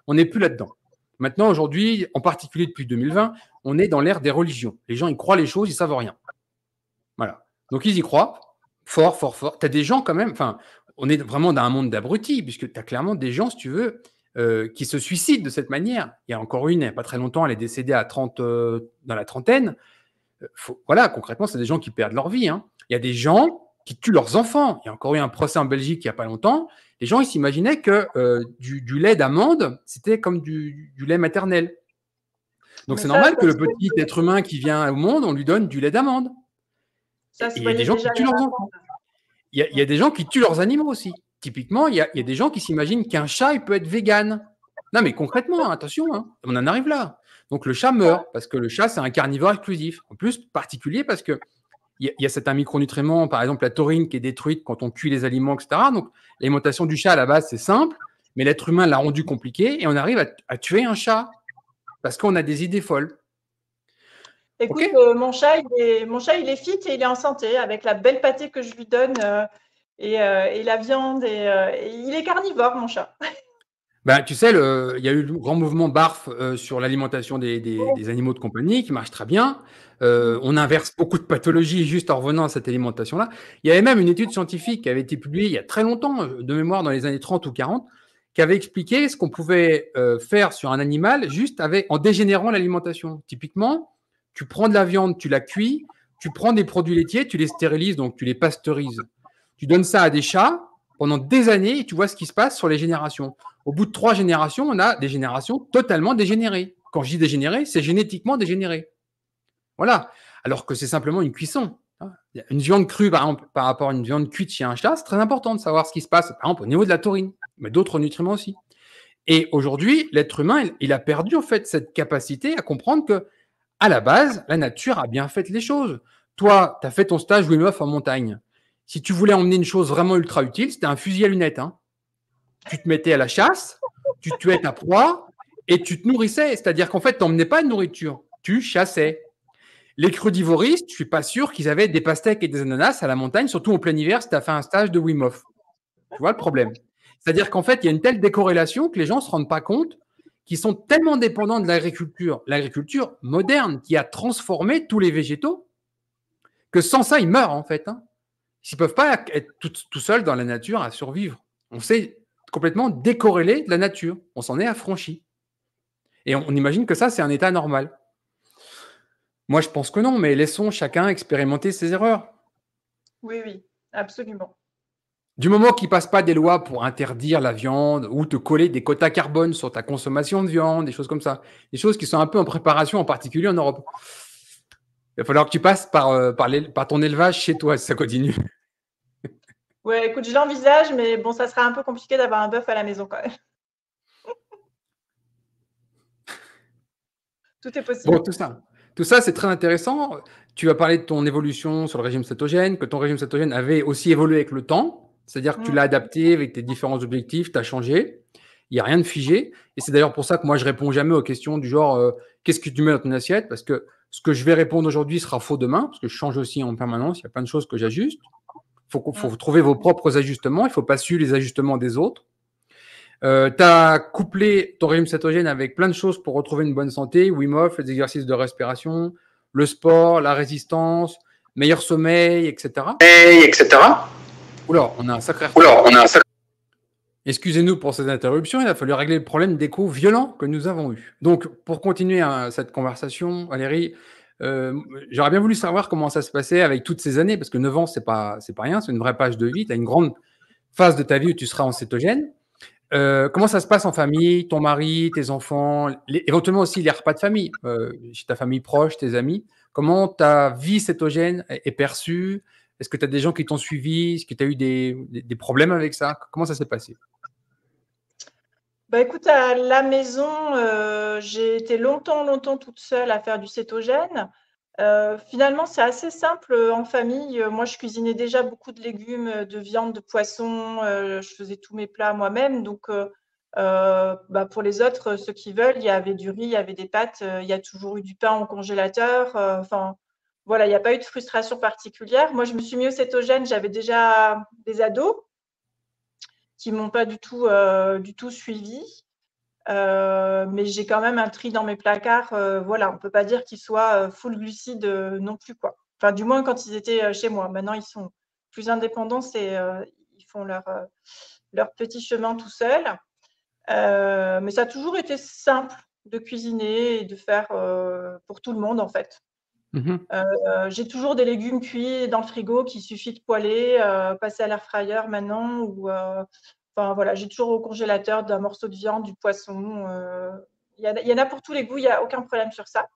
S1: On n'est plus là-dedans. Maintenant, aujourd'hui, en particulier depuis 2020, on est dans l'ère des religions. Les gens, ils croient les choses, ils ne savent rien. Voilà. Donc, ils y croient. Fort, fort, fort. Tu as des gens quand même, enfin, on est vraiment dans un monde d'abrutis, puisque tu as clairement des gens, si tu veux, qui se suicident de cette manière. Il y a encore une, il n'y a pas très longtemps, elle est décédée à 30, dans la trentaine. Voilà, concrètement, c'est des gens qui perdent leur vie, hein. Il y a des gens qui tuent leurs enfants. Il y a encore eu un procès en Belgique il n'y a pas longtemps. Les gens, ils s'imaginaient que du lait d'amande, c'était comme du lait maternel. Donc,
S2: Mais
S1: c'est normal que
S2: ça
S1: le
S2: se voyait,
S1: petit être humain qui vient au monde, on lui donne du lait d'amande.
S2: ça
S1: Et
S2: se
S1: il y a des
S2: voyait
S1: gens
S2: déjà
S1: qui
S2: il y
S1: tuent
S2: a
S1: leurs
S2: 20
S1: enfants.
S2: ans.
S1: Il y a des gens qui tuent leurs animaux aussi. Typiquement, il y a des gens qui s'imaginent qu'un chat, il peut être vegan. Non, mais concrètement, attention, hein, on en arrive là. Donc, le chat meurt parce que le chat, c'est un carnivore exclusif. En plus, particulier parce que il y a certains micronutriments, par exemple la taurine, qui est détruite quand on cuit les aliments, etc. Donc, l'alimentation du chat, à la base, c'est simple, mais l'être humain l'a rendu compliqué et on arrive à tuer un chat parce qu'on a des idées folles. OK?
S2: Écoute, mon chat, il est fit et il est en santé avec la belle pâtée que je lui donne et la viande. Et il est carnivore, mon chat.
S1: Ben, tu sais, il y a eu le grand mouvement BARF sur l'alimentation des animaux de compagnie qui marche très bien. On inverse beaucoup de pathologies juste en revenant à cette alimentation-là. Il y avait même une étude scientifique qui avait été publiée il y a très longtemps, de mémoire dans les années 30 ou 40, qui avait expliqué ce qu'on pouvait faire sur un animal juste en dégénérant l'alimentation. Typiquement, tu prends de la viande, tu la cuis, tu prends des produits laitiers, tu les stérilises, donc tu les pasteurises. Tu donnes ça à des chats pendant des années et tu vois ce qui se passe sur les générations. Au bout de 3 générations, on a des générations totalement dégénérées. Quand je dis dégénéré, c'est génétiquement dégénéré. Voilà. Alors que c'est simplement une cuisson. Une viande crue, par exemple, par rapport à une viande cuite chez un chat, c'est très important de savoir ce qui se passe, par exemple, au niveau de la taurine, mais d'autres nutriments aussi. Et aujourd'hui, l'être humain, il a perdu en fait cette capacité à comprendre que, à la base, la nature a bien fait les choses. Toi, tu as fait ton stage Wim Hof en montagne. Si tu voulais emmener une chose vraiment ultra utile, c'était un fusil à lunettes, hein. Tu te mettais à la chasse, tu tuais ta proie et tu te nourrissais. C'est-à-dire qu'en fait, tu n'emmenais pas de nourriture, tu chassais. Les crudivoristes, je ne suis pas sûr qu'ils avaient des pastèques et des ananas à la montagne, surtout en plein hiver si tu as fait un stage de Wim Hof. Tu vois le problème? C'est-à-dire qu'en fait, il y a une telle décorrélation que les gens ne se rendent pas compte qu'ils sont tellement dépendants de l'agriculture moderne qui a transformé tous les végétaux, que sans ça, ils meurent en fait, hein. Ils ne peuvent pas être tout seuls dans la nature à survivre. On s'est complètement décorrélé de la nature. On s'en est affranchi. Et on imagine que ça, c'est un état normal. Moi, je pense que non, mais laissons chacun expérimenter ses erreurs.
S2: Oui, oui, absolument.
S1: Du moment qu'ils ne passent pas des lois pour interdire la viande ou te coller des quotas carbone sur ta consommation de viande, des choses comme ça. Des choses qui sont un peu en préparation, en particulier en Europe. Il va falloir que tu passes par ton élevage chez toi si ça continue.
S2: Ouais, écoute, je l'envisage, mais bon, ça sera un peu compliqué d'avoir un bœuf à la maison quand même. Tout est
S1: Bon,
S2: possible.
S1: tout ça, c'est très intéressant. Tu as parlé de ton évolution sur le régime cétogène, que ton régime cétogène avait aussi évolué avec le temps, c'est-à-dire que tu l'as adapté avec tes différents objectifs, tu as changé. Il n'y a rien de figé. Et c'est d'ailleurs pour ça que moi, je réponds jamais aux questions du genre qu'est-ce que tu mets dans ton assiette? Parce que ce que je vais répondre aujourd'hui sera faux demain, parce que je change aussi en permanence. Il y a plein de choses que j'ajuste. Faut trouver vos propres ajustements. Il ne faut pas suivre les ajustements des autres. Tu as couplé ton régime cétogène avec plein de choses pour retrouver une bonne santé, Wim Hof, les exercices de respiration, le sport, la résistance, meilleur sommeil, etc. Oula, on a un sacré retard. Excusez-nous pour cette interruption, il a fallu régler le problème d'écho violent que nous avons eu. Donc, pour continuer cette conversation, Valérie, j'aurais bien voulu savoir comment ça se passait avec toutes ces années, parce que 9 ans, c'est pas rien, c'est une vraie page de vie. Tu as une grande phase de ta vie où tu seras en cétogène. Comment ça se passe en famille, ton mari, tes enfants, éventuellement aussi les repas de famille, chez ta famille proche, tes amis? Comment ta vie cétogène est perçue? Est-ce que tu as des gens qui t'ont suivi? Est-ce que tu as eu des problèmes avec ça? Comment ça s'est passé?
S2: Bah écoute, à la maison, j'ai été longtemps toute seule à faire du cétogène. Finalement, c'est assez simple en famille. Moi, je cuisinais déjà beaucoup de légumes, de viande, de poisson. Je faisais tous mes plats moi-même. Donc, bah, pour les autres, ceux qui veulent, il y avait du riz, il y avait des pâtes, il y a toujours eu du pain au congélateur. Enfin, voilà, il n'y a pas eu de frustration particulière. Moi, je me suis mis au cétogène, j'avais déjà des ados qui m'ont pas du tout suivi. Mais j'ai quand même un tri dans mes placards. Voilà, on peut pas dire qu'ils soient full glucides non plus, quoi. Enfin, du moins quand ils étaient chez moi. Maintenant, ils sont plus indépendants, ils font leur petit chemin tout seuls. Mais ça a toujours été simple de cuisiner et de faire pour tout le monde, en fait.
S1: Mmh.
S2: J'ai toujours des légumes cuits dans le frigo qu'il suffit de poêler, passer à l'air fryer maintenant ou enfin voilà, j'ai toujours au congélateur d'un morceau de viande, du poisson, il y en a pour tous les goûts, il y a aucun problème sur ça.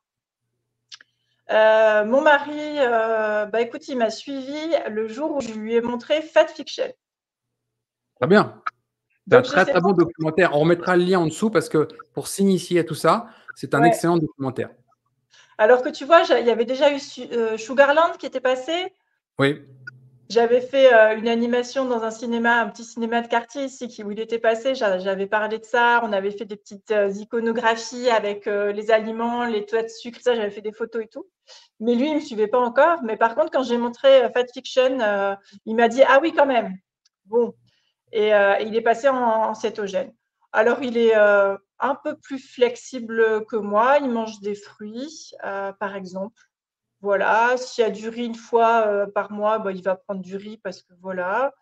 S2: Mon mari, bah, écoute, il m'a suivie le jour où je lui ai montré Fat Fiction.
S1: Très bien. C'est un
S2: Donc je
S1: très,
S2: sais
S1: très
S2: pas
S1: bon documentaire. On remettra le lien en dessous parce que pour s'initier à tout ça, c'est un
S2: ouais.
S1: excellent documentaire.
S2: Alors que tu vois, il y avait déjà eu Sugarland qui était passé.
S1: Oui.
S2: J'avais fait une animation dans un cinéma, un petit cinéma de quartier ici où il était passé. J'avais parlé de ça. On avait fait des petites iconographies avec les aliments, les toits de sucre, ça. J'avais fait des photos et tout. Mais lui, il me suivait pas encore. Mais par contre, quand j'ai montré Fat Fiction, il m'a dit ah oui quand même. Bon, et il est passé en cétogène. Alors il est un peu plus flexible que moi. Il mange des fruits, par exemple. Voilà, s'il y a du riz une fois par mois, bah, il va prendre du riz parce que voilà.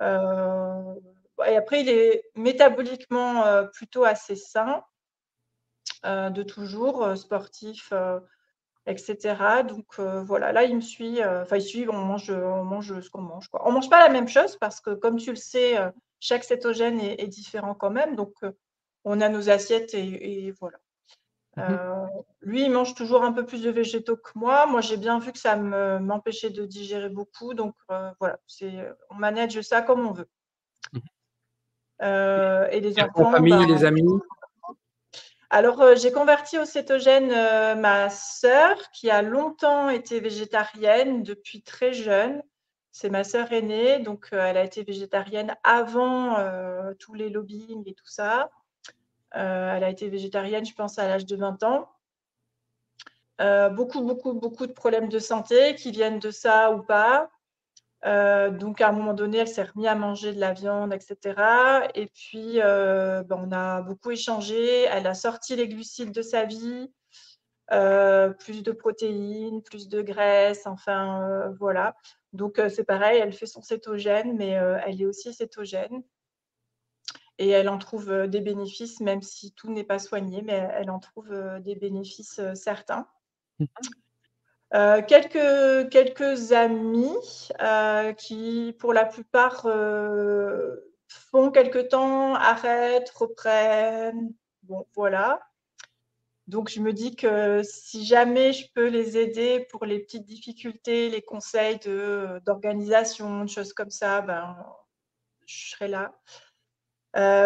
S2: Et après, il est métaboliquement plutôt assez sain, de toujours, sportif, etc. Donc voilà, là, il me suit. Enfin, il suit, on mange ce qu'on mange, quoi. On ne mange pas la même chose parce que, comme tu le sais, chaque cétogène est différent quand même. Donc, on a nos assiettes et voilà.
S1: Mmh.
S2: Lui, il mange toujours un peu plus de végétaux que moi. Moi, j'ai bien vu que ça m'empêchait de digérer beaucoup. Donc, voilà, on manage ça comme on veut.
S1: Mmh.
S2: Et les
S1: Et pour la
S2: enfants,
S1: famille,
S2: ben,
S1: les amis?
S2: alors, j'ai converti au cétogène ma sœur, qui a longtemps été végétarienne depuis très jeune. C'est ma sœur aînée, donc elle a été végétarienne avant tous les lobbying et tout ça. Elle a été végétarienne, je pense, à l'âge de 20 ans. Beaucoup, beaucoup, beaucoup de problèmes de santé qui viennent de ça ou pas. Donc, à un moment donné, elle s'est remise à manger de la viande, etc. Et puis, ben, on a beaucoup échangé. Elle a sorti les glucides de sa vie, plus de protéines, plus de graisse, enfin, voilà. Donc, c'est pareil, elle fait son cétogène, mais elle est aussi cétogène. Et elle en trouve des bénéfices, même si tout n'est pas soigné, mais elle en trouve des bénéfices certains.
S1: Mmh.
S2: Quelques amis qui, pour la plupart, font quelque temps, arrêtent, reprennent. Bon, voilà. Donc, je me dis que si jamais je peux les aider pour les petites difficultés, les conseils d'organisation, de choses comme ça, ben, je serai là.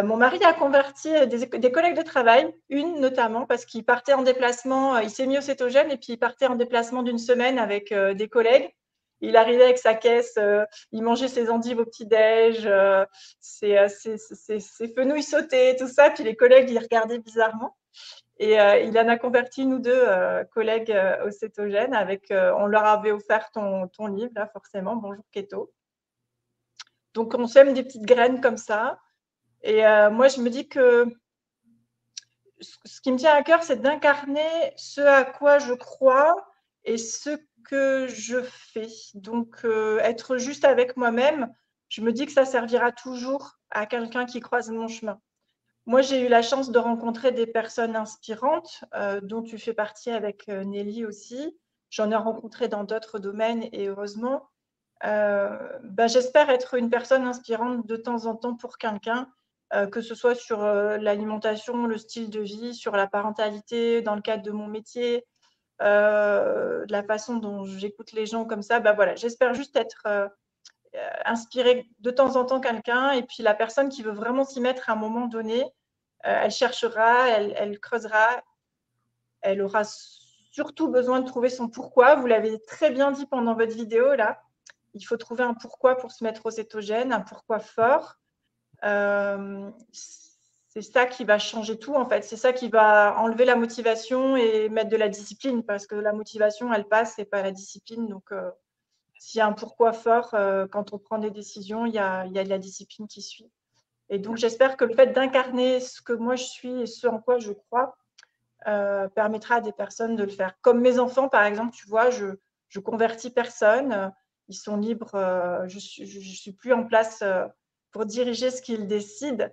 S2: Mon mari a converti des collègues de travail, une notamment, parce qu'il partait en déplacement, il s'est mis au cétogène et puis il partait en déplacement d'une semaine avec des collègues. Il arrivait avec sa caisse, il mangeait ses endives au petit-déj, ses fenouilles sautées, tout ça. Puis les collègues, ils regardaient bizarrement. Et il en a converti une ou deux collègues au cétogène. On leur avait offert ton livre, là, forcément, Bonjour Keto. Donc, on sème des petites graines comme ça. Et moi, je me dis que ce qui me tient à cœur, c'est d'incarner ce à quoi je crois et ce que je fais. Donc, être juste avec moi-même, je me dis que ça servira toujours à quelqu'un qui croise mon chemin. Moi, j'ai eu la chance de rencontrer des personnes inspirantes, dont tu fais partie avec Nelly aussi. J'en ai rencontré dans d'autres domaines et heureusement. Ben, j'espère être une personne inspirante de temps en temps pour quelqu'un, que ce soit sur l'alimentation, le style de vie, sur la parentalité, dans le cadre de mon métier, de la façon dont j'écoute les gens comme ça. Ben, voilà, j'espère juste être inspirée de temps en temps quelqu'un et puis la personne qui veut vraiment s'y mettre à un moment donné, elle cherchera, elle creusera, elle aura surtout besoin de trouver son pourquoi. Vous l'avez très bien dit pendant votre vidéo là. Il faut trouver un pourquoi pour se mettre au cétogène, un pourquoi fort. C'est ça qui va changer tout, en fait. C'est ça qui va enlever la motivation et mettre de la discipline, parce que la motivation, elle passe, et pas la discipline. Donc, s'il y a un pourquoi fort, quand on prend des décisions, il y a de la discipline qui suit. Et donc, j'espère que le fait d'incarner ce que moi je suis et ce en quoi je crois permettra à des personnes de le faire. Comme mes enfants, par exemple, tu vois, je convertis personne. ils sont libres. Je suis plus en place pour diriger ce qu'ils décident,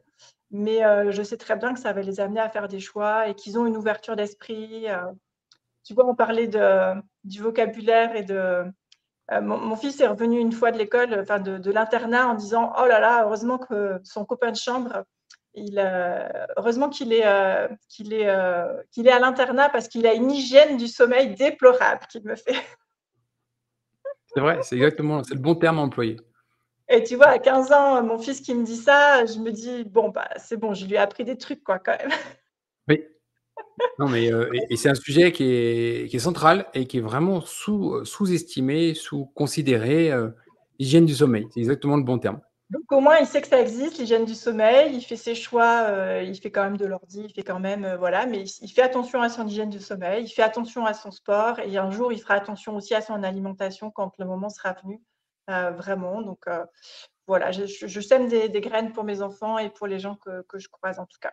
S2: mais je sais très bien que ça va les amener à faire des choix et qu'ils ont une ouverture d'esprit. Tu vois, on parlait du vocabulaire et de… mon fils est revenu une fois de l'école, enfin de l'internat, en disant « Oh là là, heureusement que son copain de chambre, heureusement qu'il est à l'internat parce qu'il a une hygiène du sommeil déplorable qu'il me fait. »
S1: C'est vrai, c'est le bon terme à employer.
S2: Et tu vois, à 15 ans, mon fils qui me dit ça, je me dis « Bon, bah, c'est bon, je lui ai appris des trucs, quoi, quand même. »
S1: Oui. Non, mais et c'est un sujet qui est central et qui est vraiment sous-estimé, sous-considéré, hygiène du sommeil, c'est exactement le bon terme.
S2: Donc au moins, il sait que ça existe, l'hygiène du sommeil, il fait ses choix, il fait quand même de l'ordi, il fait quand même, voilà, mais il fait attention à son hygiène du sommeil, il fait attention à son sport et un jour, il fera attention aussi à son alimentation quand le moment sera venu, vraiment. Donc voilà, je sème des graines pour mes enfants et pour les gens que je croise en tout cas.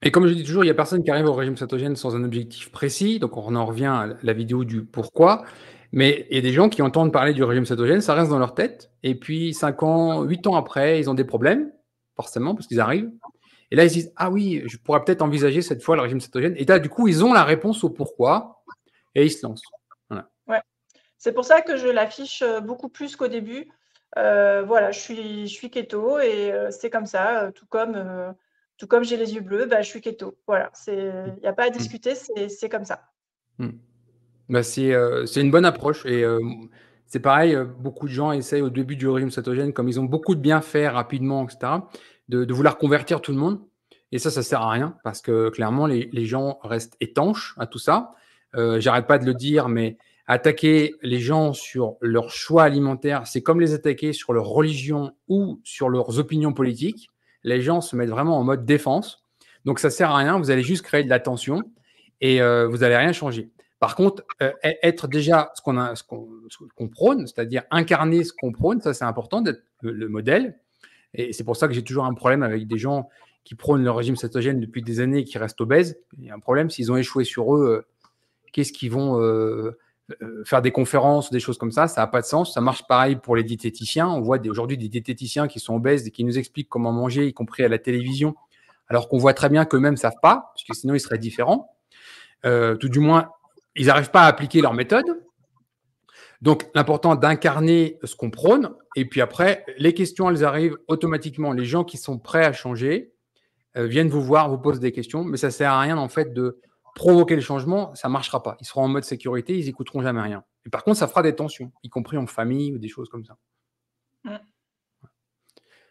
S1: Et comme je dis toujours, il y a personne qui arrive au régime cétogène sans un objectif précis, donc on en revient à la vidéo du pourquoi. Mais il y a des gens qui entendent parler du régime cétogène, ça reste dans leur tête, et puis 5 ans, 8 ans après, ils ont des problèmes, forcément, parce qu'ils arrivent. Et là, ils se disent: «Ah oui, je pourrais peut-être envisager cette fois le régime cétogène», et là, du coup, ils ont la réponse au pourquoi et ils se lancent. Voilà.
S2: Ouais. C'est pour ça que je l'affiche beaucoup plus qu'au début. Voilà, je suis keto et c'est comme ça, tout comme j'ai les yeux bleus, bah, je suis keto. Voilà, il n'y a pas à
S1: Mmh.
S2: discuter, c'est comme ça.
S1: Mmh. Bah, c'est une bonne approche et c'est pareil, beaucoup de gens essayent au début du régime cétogène, comme ils ont beaucoup de bienfaits rapidement et cetera, de vouloir convertir tout le monde et ça sert à rien parce que clairement les gens restent étanches à tout ça. J'arrête pas de le dire, mais attaquer les gens sur leurs choix alimentaires, c'est comme les attaquer sur leur religion ou sur leurs opinions politiques. Les gens se mettent vraiment en mode défense, donc ça sert à rien, vous allez juste créer de la tension et vous allez rien changer. Par contre, être déjà ce qu'on prône, c'est-à-dire incarner ce qu'on prône, ça c'est important d'être le modèle. Et c'est pour ça que j'ai toujours un problème avec des gens qui prônent le régime cétogène depuis des années et qui restent obèses. Il y a un problème, s'ils ont échoué sur eux, qu'est-ce qu'ils vont faire des conférences, des choses comme ça n'a pas de sens. Ça marche pareil pour les diététiciens. On voit aujourd'hui des diététiciens qui sont obèses et qui nous expliquent comment manger, y compris à la télévision, alors qu'on voit très bien qu'eux-mêmes ne savent pas, parce que sinon ils seraient différents. Tout du moins, ils n'arrivent pas à appliquer leur méthode. Donc, l'important d'incarner ce qu'on prône. Et puis après, les questions, elles arrivent automatiquement. Les gens qui sont prêts à changer viennent vous voir, vous posent des questions. Mais ça ne sert à rien, en fait, de provoquer le changement. Ça ne marchera pas. Ils seront en mode sécurité, ils n'écouteront jamais rien. Et par contre, ça fera des tensions, y compris en famille ou des choses comme ça.
S2: Mm.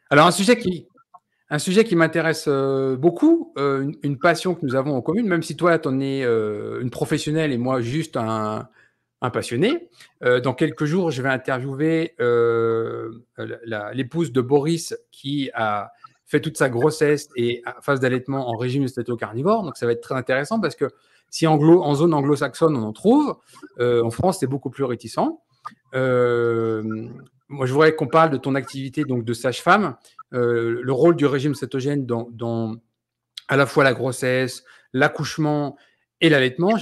S1: Alors, un sujet qui m'intéresse beaucoup, une passion que nous avons en commune, même si toi, tu en es une professionnelle et moi, juste un passionné. Dans quelques jours, je vais interviewer l'épouse de Boris qui a fait toute sa grossesse et à phase d'allaitement en régime céto-carnivore. Donc, ça va être très intéressant parce que si en zone anglo-saxonne, on en trouve, en France, c'est beaucoup plus réticent. Moi, je voudrais qu'on parle de ton activité donc, de sage-femme, le rôle du régime cétogène dans à la fois la grossesse, l'accouchement et l'allaitement.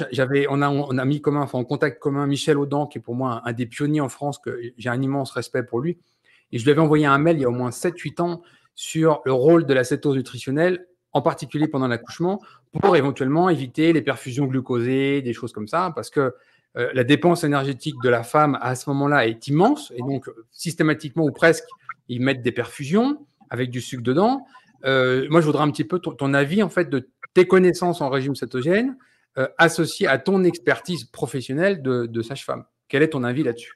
S1: On a mis en contact commun Michel Audin, qui est pour moi un des pionniers en France, que j'ai un immense respect pour lui. Et je lui avais envoyé un mail il y a au moins 7-8 ans sur le rôle de la cétose nutritionnelle, en particulier pendant l'accouchement, pour éventuellement éviter les perfusions glucosées, des choses comme ça, parce que la dépense énergétique de la femme à ce moment-là est immense. Et donc, systématiquement ou presque, ils mettent des perfusions avec du sucre dedans. Moi, je voudrais un petit peu ton avis, en fait, de tes connaissances en régime cétogène associées à ton expertise professionnelle de sage-femme. Quel est ton avis là-dessus?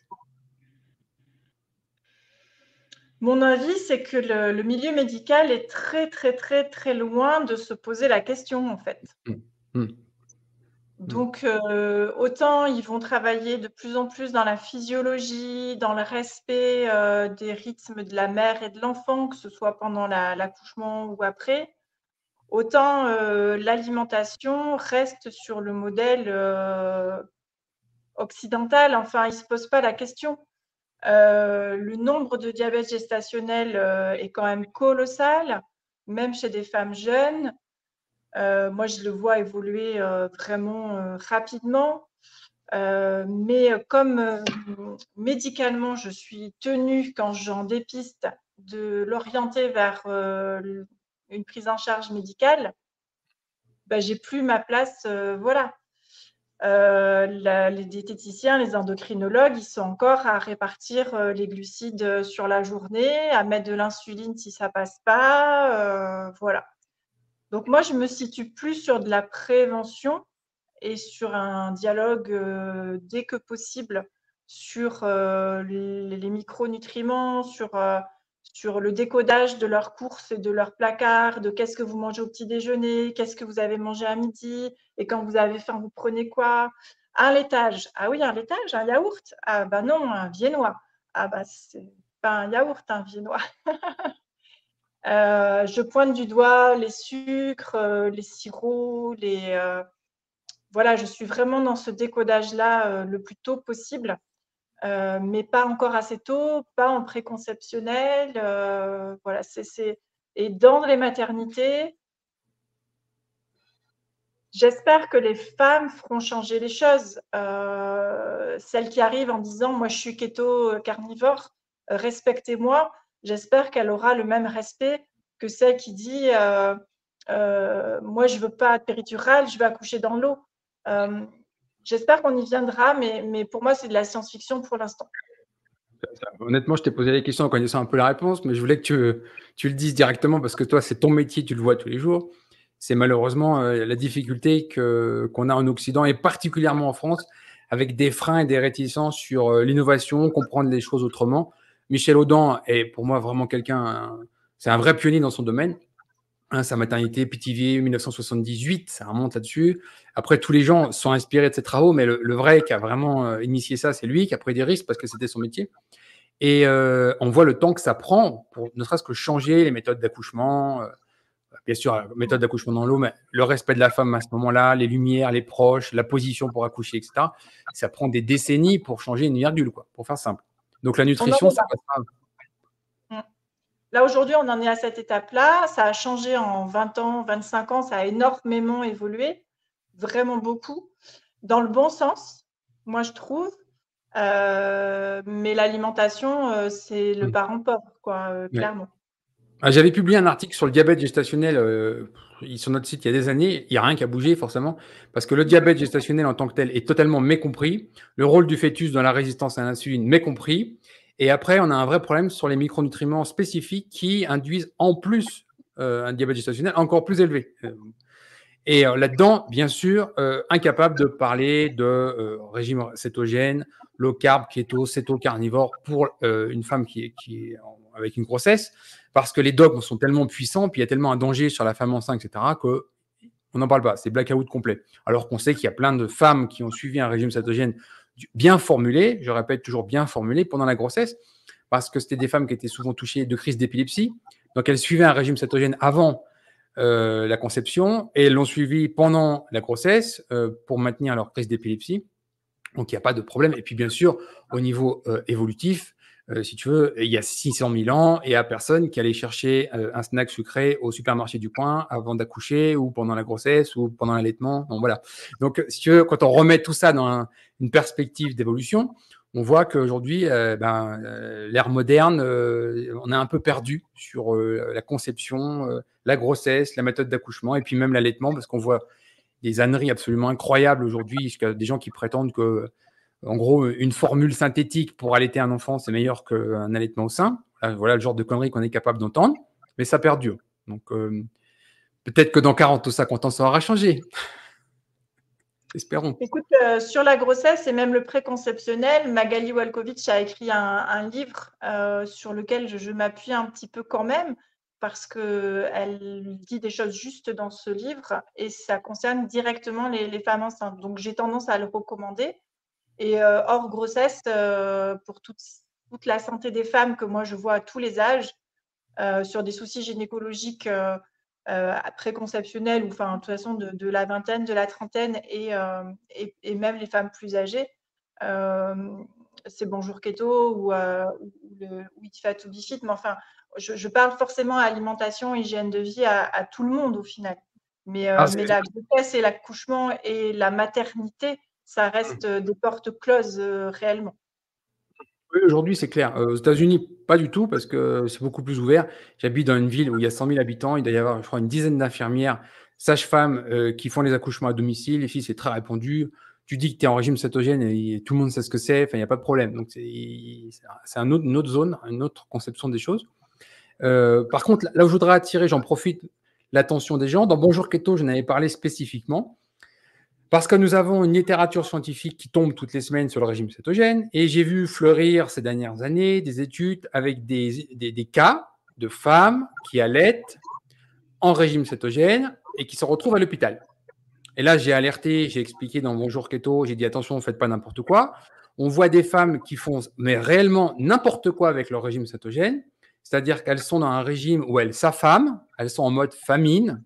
S2: Mon avis, c'est que le milieu médical est très, très, très, très loin de se poser la question, en fait.
S1: Mmh. Mmh. Mmh.
S2: Donc, autant ils vont travailler de plus en plus dans la physiologie, dans le respect des rythmes de la mère et de l'enfant, que ce soit pendant l'accouchement ou après, autant l'alimentation reste sur le modèle occidental. Enfin, ils ne se posent pas la question. Le nombre de diabète gestationnel est quand même colossal, même chez des femmes jeunes. Moi, je le vois évoluer vraiment rapidement. Mais comme médicalement, je suis tenue, quand j'en dépiste, de l'orienter vers une prise en charge médicale, j'ai plus ma place. Voilà. Les diététiciens, les endocrinologues, ils sont encore à répartir les glucides sur la journée, à mettre de l'insuline si ça passe pas. Voilà. Donc moi, je me situe plus sur de la prévention et sur un dialogue dès que possible sur les micronutriments, sur le décodage de leurs courses et de leurs placards, de qu'est-ce que vous mangez au petit déjeuner, qu'est-ce que vous avez mangé à midi, et quand vous avez faim, vous prenez quoi? Un laitage. Ah oui, un laitage, un yaourt. Ah bah non, un viennois. Ah bah c'est pas un yaourt, un viennois. Je pointe du doigt les sucres, les sirops, voilà, je suis vraiment dans ce décodage-là le plus tôt possible, mais pas encore assez tôt, pas en préconceptionnel. Voilà, Et dans les maternités, j'espère que les femmes feront changer les choses. Celle qui arrive en disant « moi je suis keto carnivore, respectez-moi », j'espère qu'elle aura le même respect que celle qui dit moi je veux pas de péridurale, je veux accoucher dans l'eau ». J'espère qu'on y viendra, mais pour moi c'est de la science-fiction pour l'instant.
S1: Honnêtement, je t'ai posé les questions en connaissant un peu la réponse, mais je voulais que tu le dises directement parce que toi, c'est ton métier, tu le vois tous les jours. C'est malheureusement la difficulté qu'on a en Occident et particulièrement en France, avec des freins et des réticences sur l'innovation, comprendre les choses autrement. Michel Audin est pour moi vraiment c'est un vrai pionnier dans son domaine. Hein, sa maternité, Pithiviers, 1978, ça remonte là-dessus. Après, tous les gens sont inspirés de ses travaux, mais le vrai qui a vraiment initié ça, c'est lui qui a pris des risques parce que c'était son métier. Et on voit le temps que ça prend pour ne serait-ce que changer les méthodes d'accouchement. Bien sûr, méthode d'accouchement dans l'eau, mais le respect de la femme à ce moment-là, les lumières, les proches, la position pour accoucher, etc. Ça prend des décennies pour changer une virgule, quoi, pour faire simple. Donc la nutrition, ça passera.
S2: Là, aujourd'hui, on en est à cette étape-là. Ça a changé en 20 ans, 25 ans. Ça a énormément évolué, vraiment beaucoup, dans le bon sens, moi, je trouve. Mais l'alimentation, c'est le parent pauvre, quoi, clairement.
S1: J'avais publié un article sur le diabète gestationnel sur notre site il y a des années. Il n'y a rien qui a bougé, forcément, parce que le diabète gestationnel en tant que tel est totalement mécompris. Le rôle du fœtus dans la résistance à l'insuline, mécompris. Et après, on a un vrai problème sur les micronutriments spécifiques qui induisent en plus un diabète gestationnel encore plus élevé. Et là-dedans, bien sûr, incapable de parler de régime cétogène, low carb, keto, céto-carnivore pour une femme qui est avec une grossesse, parce que les dogmes sont tellement puissants, puis il y a tellement un danger sur la femme enceinte, etc., qu'on n'en parle pas. C'est blackout complet. Alors qu'on sait qu'il y a plein de femmes qui ont suivi un régime cétogène bien formulé, je répète toujours bien formulé, pendant la grossesse, parce que c'était des femmes qui étaient souvent touchées de crises d'épilepsie. Donc elles suivaient un régime cétogène avant la conception et l'ont suivi pendant la grossesse pour maintenir leur crise d'épilepsie. Donc, il n'y a pas de problème. Et puis, bien sûr, au niveau évolutif, si tu veux, il y a 600 000 ans, et il n'y a personne qui allait chercher un snack sucré au supermarché du coin avant d'accoucher ou pendant la grossesse ou pendant l'allaitement. Donc, voilà. Donc, si tu veux, quand on remet tout ça dans une perspective d'évolution, on voit qu'aujourd'hui, l'ère moderne, on est un peu perdu sur la conception, la grossesse, la méthode d'accouchement et puis même l'allaitement, parce qu'on voit des âneries absolument incroyables aujourd'hui, jusqu'à des gens qui prétendent que, en gros, une formule synthétique pour allaiter un enfant, c'est meilleur qu'un allaitement au sein. Voilà le genre de conneries qu'on est capable d'entendre, mais ça perdure. Donc, peut-être que dans 40 ou 50 ans, ça aura changé. Espérons.
S2: Écoute, sur la grossesse et même le préconceptionnel, Magali Walkovich a écrit un livre sur lequel je m'appuie un petit peu quand même, parce qu'elle dit des choses justes dans ce livre et ça concerne directement les femmes enceintes. Donc, j'ai tendance à le recommander. Et hors grossesse, pour toute la santé des femmes que moi je vois à tous les âges, sur des soucis gynécologiques préconceptionnels, ou enfin, de toute façon de la vingtaine, de la trentaine et même les femmes plus âgées, c'est Bonjour Keto ou Eat Fat to Be Fit. Mais enfin, je parle forcément alimentation, hygiène de vie à tout le monde au final. Mais la grossesse et l'accouchement et la maternité, ça reste des portes closes réellement.
S1: Oui, aujourd'hui, c'est clair. Aux États-Unis, pas du tout, parce que c'est beaucoup plus ouvert. J'habite dans une ville où il y a 100 000 habitants. Il doit y avoir, je crois, une dizaine d'infirmières, sages-femmes qui font les accouchements à domicile. Ici, c'est très répandu. Tu dis que tu es en régime cétogène et tout le monde sait ce que c'est. Enfin, il n'y a pas de problème. Donc, c'est une autre zone, une autre conception des choses. Par contre, là où je voudrais attirer, j'en profite, l'attention des gens. Dans Bonjour Keto, je n'avais parlé spécifiquement. Parce que nous avons une littérature scientifique qui tombe toutes les semaines sur le régime cétogène, et j'ai vu fleurir ces dernières années des études avec des cas de femmes qui allaitent en régime cétogène et qui se retrouvent à l'hôpital. Et là, j'ai alerté, j'ai expliqué dans Bonjour Keto, j'ai dit attention, ne faites pas n'importe quoi. On voit des femmes qui font mais réellement n'importe quoi avec leur régime cétogène, c'est-à-dire qu'elles sont dans un régime où elles s'affament, elles sont en mode famine.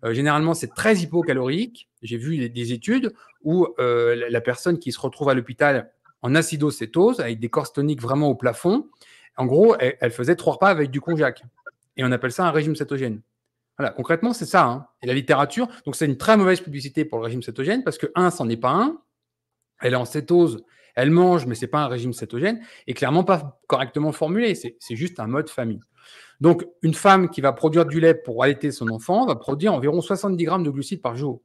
S1: Généralement, c'est très hypocalorique. J'ai vu des études où la personne qui se retrouve à l'hôpital en acidocétose, avec des corps toniques vraiment au plafond, en gros, elle faisait 3 repas avec du konjac. Et on appelle ça un régime cétogène. Voilà, concrètement, c'est ça. Hein. Et la littérature, donc c'est une très mauvaise publicité pour le régime cétogène parce que, un, c'en est pas un. Elle est en cétose, elle mange, mais ce n'est pas un régime cétogène et clairement pas correctement formulé. C'est juste un mode famine. Donc, une femme qui va produire du lait pour allaiter son enfant va produire environ 70 grammes de glucides par jour.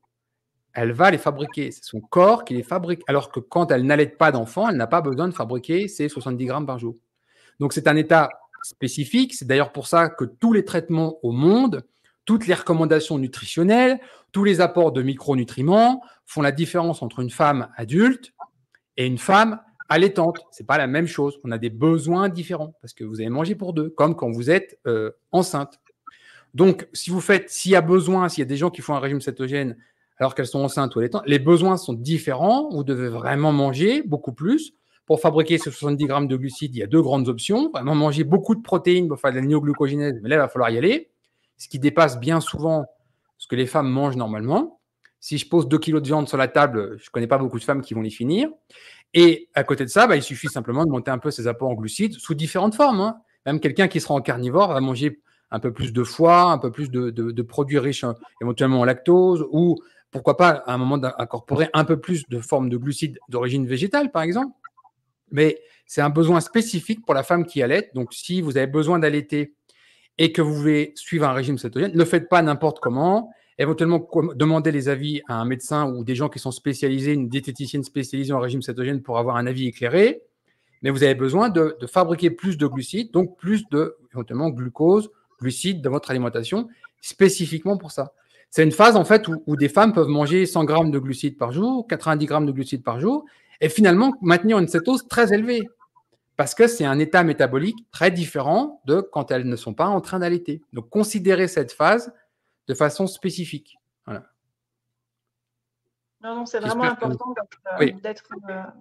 S1: Elle va les fabriquer. C'est son corps qui les fabrique. Alors que quand elle n'allaite pas d'enfant, elle n'a pas besoin de fabriquer ces 70 grammes par jour. Donc, c'est un état spécifique. C'est d'ailleurs pour ça que tous les traitements au monde, toutes les recommandations nutritionnelles, tous les apports de micronutriments font la différence entre une femme adulte et une femme allaitante. Ce n'est pas la même chose. On a des besoins différents parce que vous avez mangé pour deux, comme quand vous êtes enceinte. Donc, s'il y a besoin, s'il y a des gens qui font un régime cétogène alors qu'elles sont enceintes ou allaitantes, les besoins sont différents. Vous devez vraiment manger beaucoup plus. Pour fabriquer ces 70 grammes de glucides, il y a 2 grandes options. Vraiment manger beaucoup de protéines pour faire de la néoglucogénèse, mais là, il va falloir y aller. Ce qui dépasse bien souvent ce que les femmes mangent normalement. Si je pose 2 kilos de viande sur la table, je ne connais pas beaucoup de femmes qui vont les finir. Et à côté de ça, il suffit simplement de monter un peu ses apports en glucides sous différentes formes. Hein. Même quelqu'un qui sera en carnivore va manger un peu plus de foie, un peu plus de produits riches éventuellement en lactose, ou pourquoi pas à un moment d'incorporer un peu plus de formes de glucides d'origine végétale, par exemple. Mais c'est un besoin spécifique pour la femme qui allaite. Donc, si vous avez besoin d'allaiter et que vous voulez suivre un régime cétogène, ne le faites pas n'importe comment. Éventuellement, demandez les avis à un médecin ou des gens qui sont spécialisés, une diététicienne spécialisée en régime cétogène pour avoir un avis éclairé. Mais vous avez besoin de fabriquer plus de glucides, donc plus de, éventuellement, glucose, glucides dans votre alimentation, spécifiquement pour ça. C'est une phase, en fait, où des femmes peuvent manger 100 grammes de glucides par jour, 90 grammes de glucides par jour, et finalement maintenir une cétose très élevée. Parce que c'est un état métabolique très différent de quand elles ne sont pas en train d'allaiter. Donc, considérez cette phase de façon spécifique. Voilà.
S2: Non, c'est vraiment important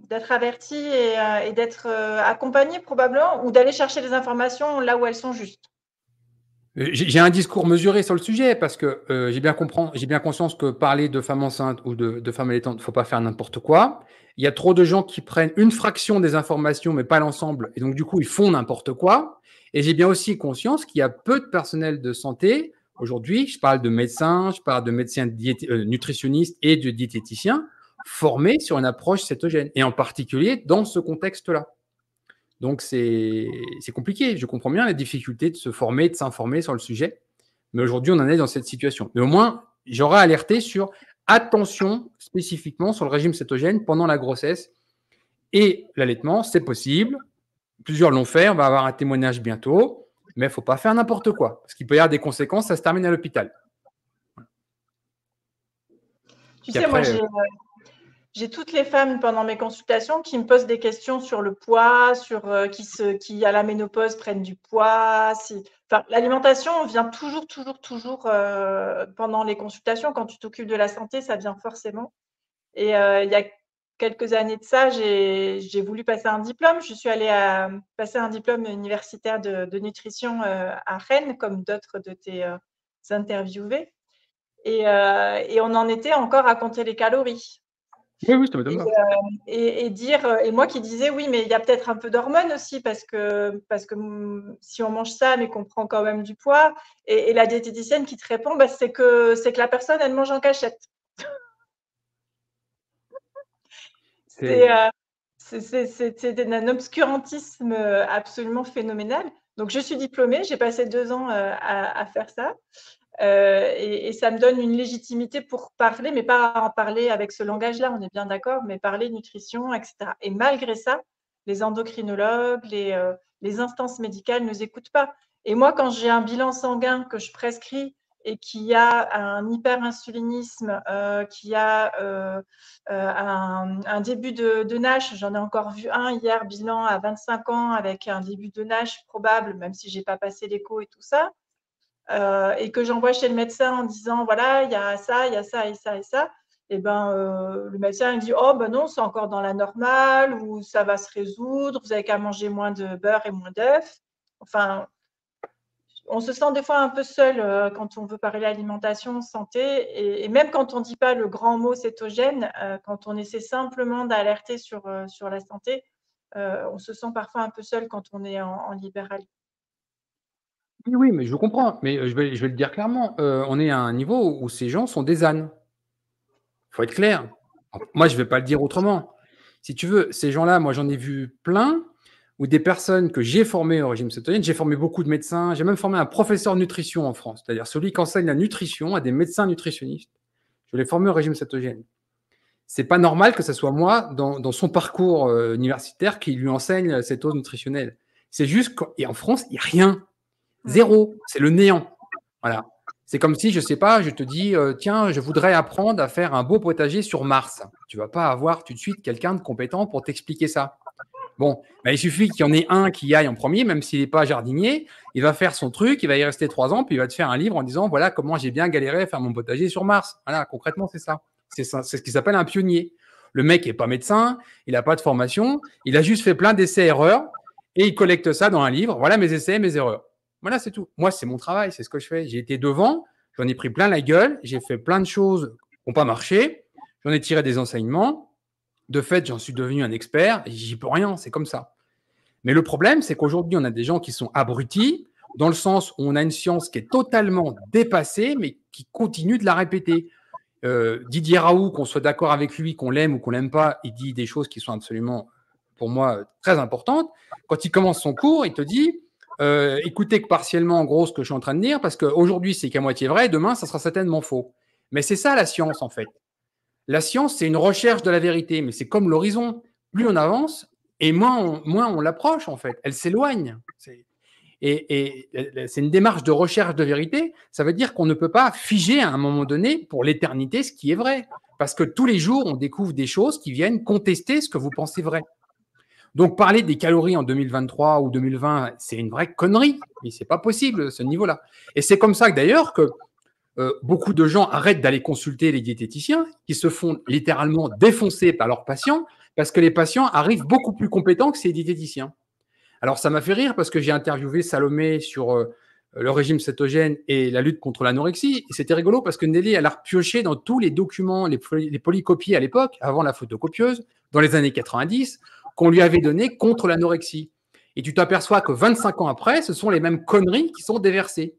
S2: d'être averti et d'être accompagné probablement, ou d'aller chercher des informations là où elles sont justes.
S1: J'ai un discours mesuré sur le sujet parce que j'ai bien conscience que parler de femmes enceintes ou de femmes allaitantes, il ne faut pas faire n'importe quoi. Il y a trop de gens qui prennent une fraction des informations, mais pas l'ensemble. Et donc, du coup, ils font n'importe quoi. Et j'ai bien aussi conscience qu'il y a peu de personnel de santé. Aujourd'hui, je parle de médecins, je parle de médecins nutritionnistes et de diététiciens formés sur une approche cétogène, et en particulier dans ce contexte-là. Donc, c'est compliqué. Je comprends bien la difficulté de se former, de s'informer sur le sujet. Mais aujourd'hui, on en est dans cette situation. Mais au moins, j'aurais alerté sur attention spécifiquement sur le régime cétogène pendant la grossesse et l'allaitement. C'est possible. Plusieurs l'ont fait. On va avoir un témoignage bientôt. Mais il ne faut pas faire n'importe quoi. Parce qu'il peut y avoir des conséquences. Ça se termine à l'hôpital.
S2: Tu sais, moi, j'ai toutes les femmes pendant mes consultations qui me posent des questions sur le poids, sur qui à la ménopause prennent du poids. Enfin, l'alimentation vient toujours pendant les consultations. Quand tu t'occupes de la santé, ça vient forcément. Et il y a quelques années de ça, j'ai voulu passer un diplôme. Je suis allée passer un diplôme universitaire de nutrition à Rennes, comme d'autres de tes interviewés. Et on en était encore à compter les calories.
S1: Oui, ça m'étonne pas.
S2: Et moi qui disais, oui, mais il y a peut-être un peu d'hormones aussi, parce que si on mange ça, mais qu'on prend quand même du poids, et la diététicienne qui te répond, c'est que la personne, elle mange en cachette. C'est un obscurantisme absolument phénoménal. Donc, je suis diplômée, j'ai passé 2 ans à faire ça. Et ça me donne une légitimité pour parler, mais pas en parler avec ce langage-là, on est bien d'accord, mais parler nutrition, etc. Et malgré ça, les endocrinologues, les instances médicales ne nous écoutent pas. Et moi, quand j'ai un bilan sanguin que je prescris et qui a un hyperinsulinisme, qui a un début de NASH, j'en ai encore vu un hier, bilan à 25 ans avec un début de NASH probable, même si je n'ai pas passé l'écho et tout ça, et que j'envoie chez le médecin en disant voilà, il y a ça, il y a ça et ça et ça, et ben le médecin il dit oh ben non, c'est encore dans la normale ou ça va se résoudre, vous avez qu'à manger moins de beurre et moins d'œufs. Enfin, on se sent des fois un peu seul quand on veut parler alimentation, santé, et même quand on ne dit pas le grand mot cétogène, quand on essaie simplement d'alerter sur la santé, on se sent parfois un peu seul quand on est en libéral.
S1: Oui, oui, mais je comprends, mais je vais le dire clairement, on est à un niveau où ces gens sont des ânes. Il faut être clair. Moi, je ne vais pas le dire autrement. Si tu veux, ces gens-là, moi, j'en ai vu plein, ou des personnes que j'ai formées au régime cétogène. J'ai formé beaucoup de médecins. J'ai même formé un professeur de nutrition en France, c'est-à-dire celui qui enseigne la nutrition à des médecins nutritionnistes. Je l'ai formé au régime cétogène. C'est pas normal que ce soit moi, dans son parcours universitaire, qui lui enseigne cette dose nutritionnelle. C'est juste et en France, il n'y a rien. Zéro. C'est le néant. Voilà. C'est comme si, je sais pas, je te dis, tiens, je voudrais apprendre à faire un beau potager sur Mars. Tu vas pas avoir tout de suite quelqu'un de compétent pour t'expliquer ça. Bon, bah, il suffit qu'il y en ait un qui y aille en premier, même s'il n'est pas jardinier. Il va faire son truc, il va y rester 3 ans, puis il va te faire un livre en disant voilà comment j'ai bien galéré à faire mon potager sur Mars. Voilà, concrètement, c'est ça. C'est ce qui s'appelle un pionnier. Le mec n'est pas médecin, il n'a pas de formation, il a juste fait plein d'essais-erreurs et il collecte ça dans un livre. Voilà mes essais, mes erreurs. Voilà, c'est tout. Moi, c'est mon travail, c'est ce que je fais. J'ai été devant, j'en ai pris plein la gueule, j'ai fait plein de choses qui n'ont pas marché, j'en ai tiré des enseignements. De fait, j'en suis devenu un expert et j'y peux rien, c'est comme ça. Mais le problème, c'est qu'aujourd'hui, on a des gens qui sont abrutis, dans le sens où on a une science qui est totalement dépassée, mais qui continue de la répéter. Didier Raoult, qu'on soit d'accord avec lui, qu'on l'aime ou qu'on l'aime pas, il dit des choses qui sont absolument, pour moi, très importantes. Quand il commence son cours, il te dit écoutez que partiellement, en gros, ce que je suis en train de dire, parce qu'aujourd'hui, c'est qu'à moitié vrai, demain, ça sera certainement faux. Mais c'est ça la science, en fait. La science, c'est une recherche de la vérité, mais c'est comme l'horizon. Plus on avance, et moins on l'approche, en fait. Elle s'éloigne. Et c'est une démarche de recherche de vérité. Ça veut dire qu'on ne peut pas figer à un moment donné, pour l'éternité, ce qui est vrai. Parce que tous les jours, on découvre des choses qui viennent contester ce que vous pensez vrai. Donc, parler des calories en 2023 ou 2020, c'est une vraie connerie. Mais ce n'est pas possible, ce niveau-là. Et c'est comme ça que, d'ailleurs, que beaucoup de gens arrêtent d'aller consulter les diététiciens, qui se font littéralement défoncer par leurs patients, parce que les patients arrivent beaucoup plus compétents que ces diététiciens. Alors, ça m'a fait rire parce que j'ai interviewé Salomé sur le régime cétogène et la lutte contre l'anorexie. Et c'était rigolo parce que Nelly, elle a repioché dans tous les documents, les polycopiés à l'époque, avant la photocopieuse, dans les années 90, qu'on lui avait donné contre l'anorexie. Et tu t'aperçois que 25 ans après, ce sont les mêmes conneries qui sont déversées.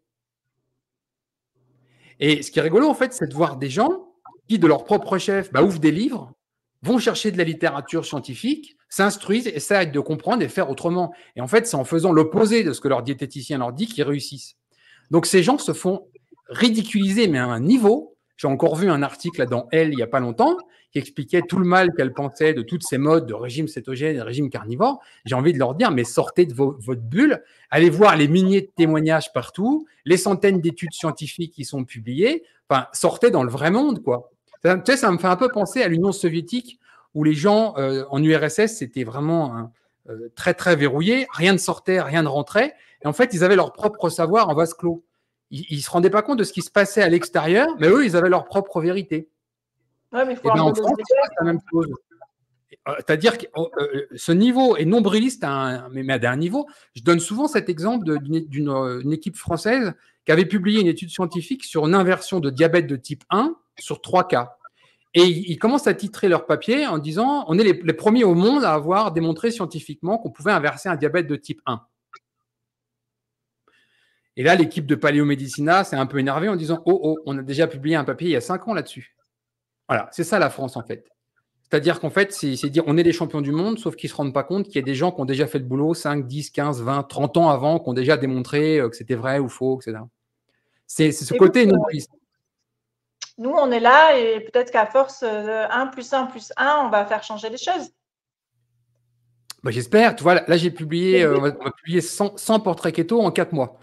S1: Et ce qui est rigolo, en fait, c'est de voir des gens qui, de leur propre chef, ouvrent des livres, vont chercher de la littérature scientifique, s'instruisent, essaient de comprendre et faire autrement. Et en fait, c'est en faisant l'opposé de ce que leur diététicien leur dit qu'ils réussissent. Donc, ces gens se font ridiculiser, mais à un niveau. J'ai encore vu un article là, dans Elle il n'y a pas longtemps qui expliquait tout le mal qu'elle pensait de toutes ces modes de régime cétogène et de régime carnivore. J'ai envie de leur dire, mais sortez de votre bulle, allez voir les milliers de témoignages partout, les centaines d'études scientifiques qui sont publiées, enfin, sortez dans le vrai monde, quoi. Tu sais, ça me fait un peu penser à l'Union soviétique, où les gens en URSS, c'était vraiment très, très verrouillé, rien ne sortait, rien ne rentrait, et en fait, ils avaient leur propre savoir en vase clos. Ils ne se rendaient pas compte de ce qui se passait à l'extérieur, mais eux, ils avaient leur propre vérité.
S2: Ouais, mais il faut
S1: En France, c'est la même chose. C'est-à-dire que ce niveau est nombriliste, mais à un niveau. Je donne souvent cet exemple d'une équipe française qui avait publié une étude scientifique sur une inversion de diabète de type 1 sur 3 cas. Et ils commencent à titrer leur papier en disant on est les premiers au monde à avoir démontré scientifiquement qu'on pouvait inverser un diabète de type 1. Et là, l'équipe de Paléomédicina s'est un peu énervée en disant oh, on a déjà publié un papier il y a 5 ans là-dessus. Voilà, c'est ça la France en fait. C'est-à-dire qu'en fait, c'est dire on est les champions du monde, sauf qu'ils ne se rendent pas compte qu'il y a des gens qui ont déjà fait le boulot 5, 10, 15, 20, 30 ans avant, qui ont déjà démontré que c'était vrai ou faux, etc. C'est ce
S2: Écoute,
S1: côté non-dualiste.
S2: nous, on est là et peut-être qu'à force, 1 plus 1 plus 1, on va faire changer les choses.
S1: Bah, j'espère. Tu vois, là, j'ai publié, on va publier 100 portraits keto en 4 mois.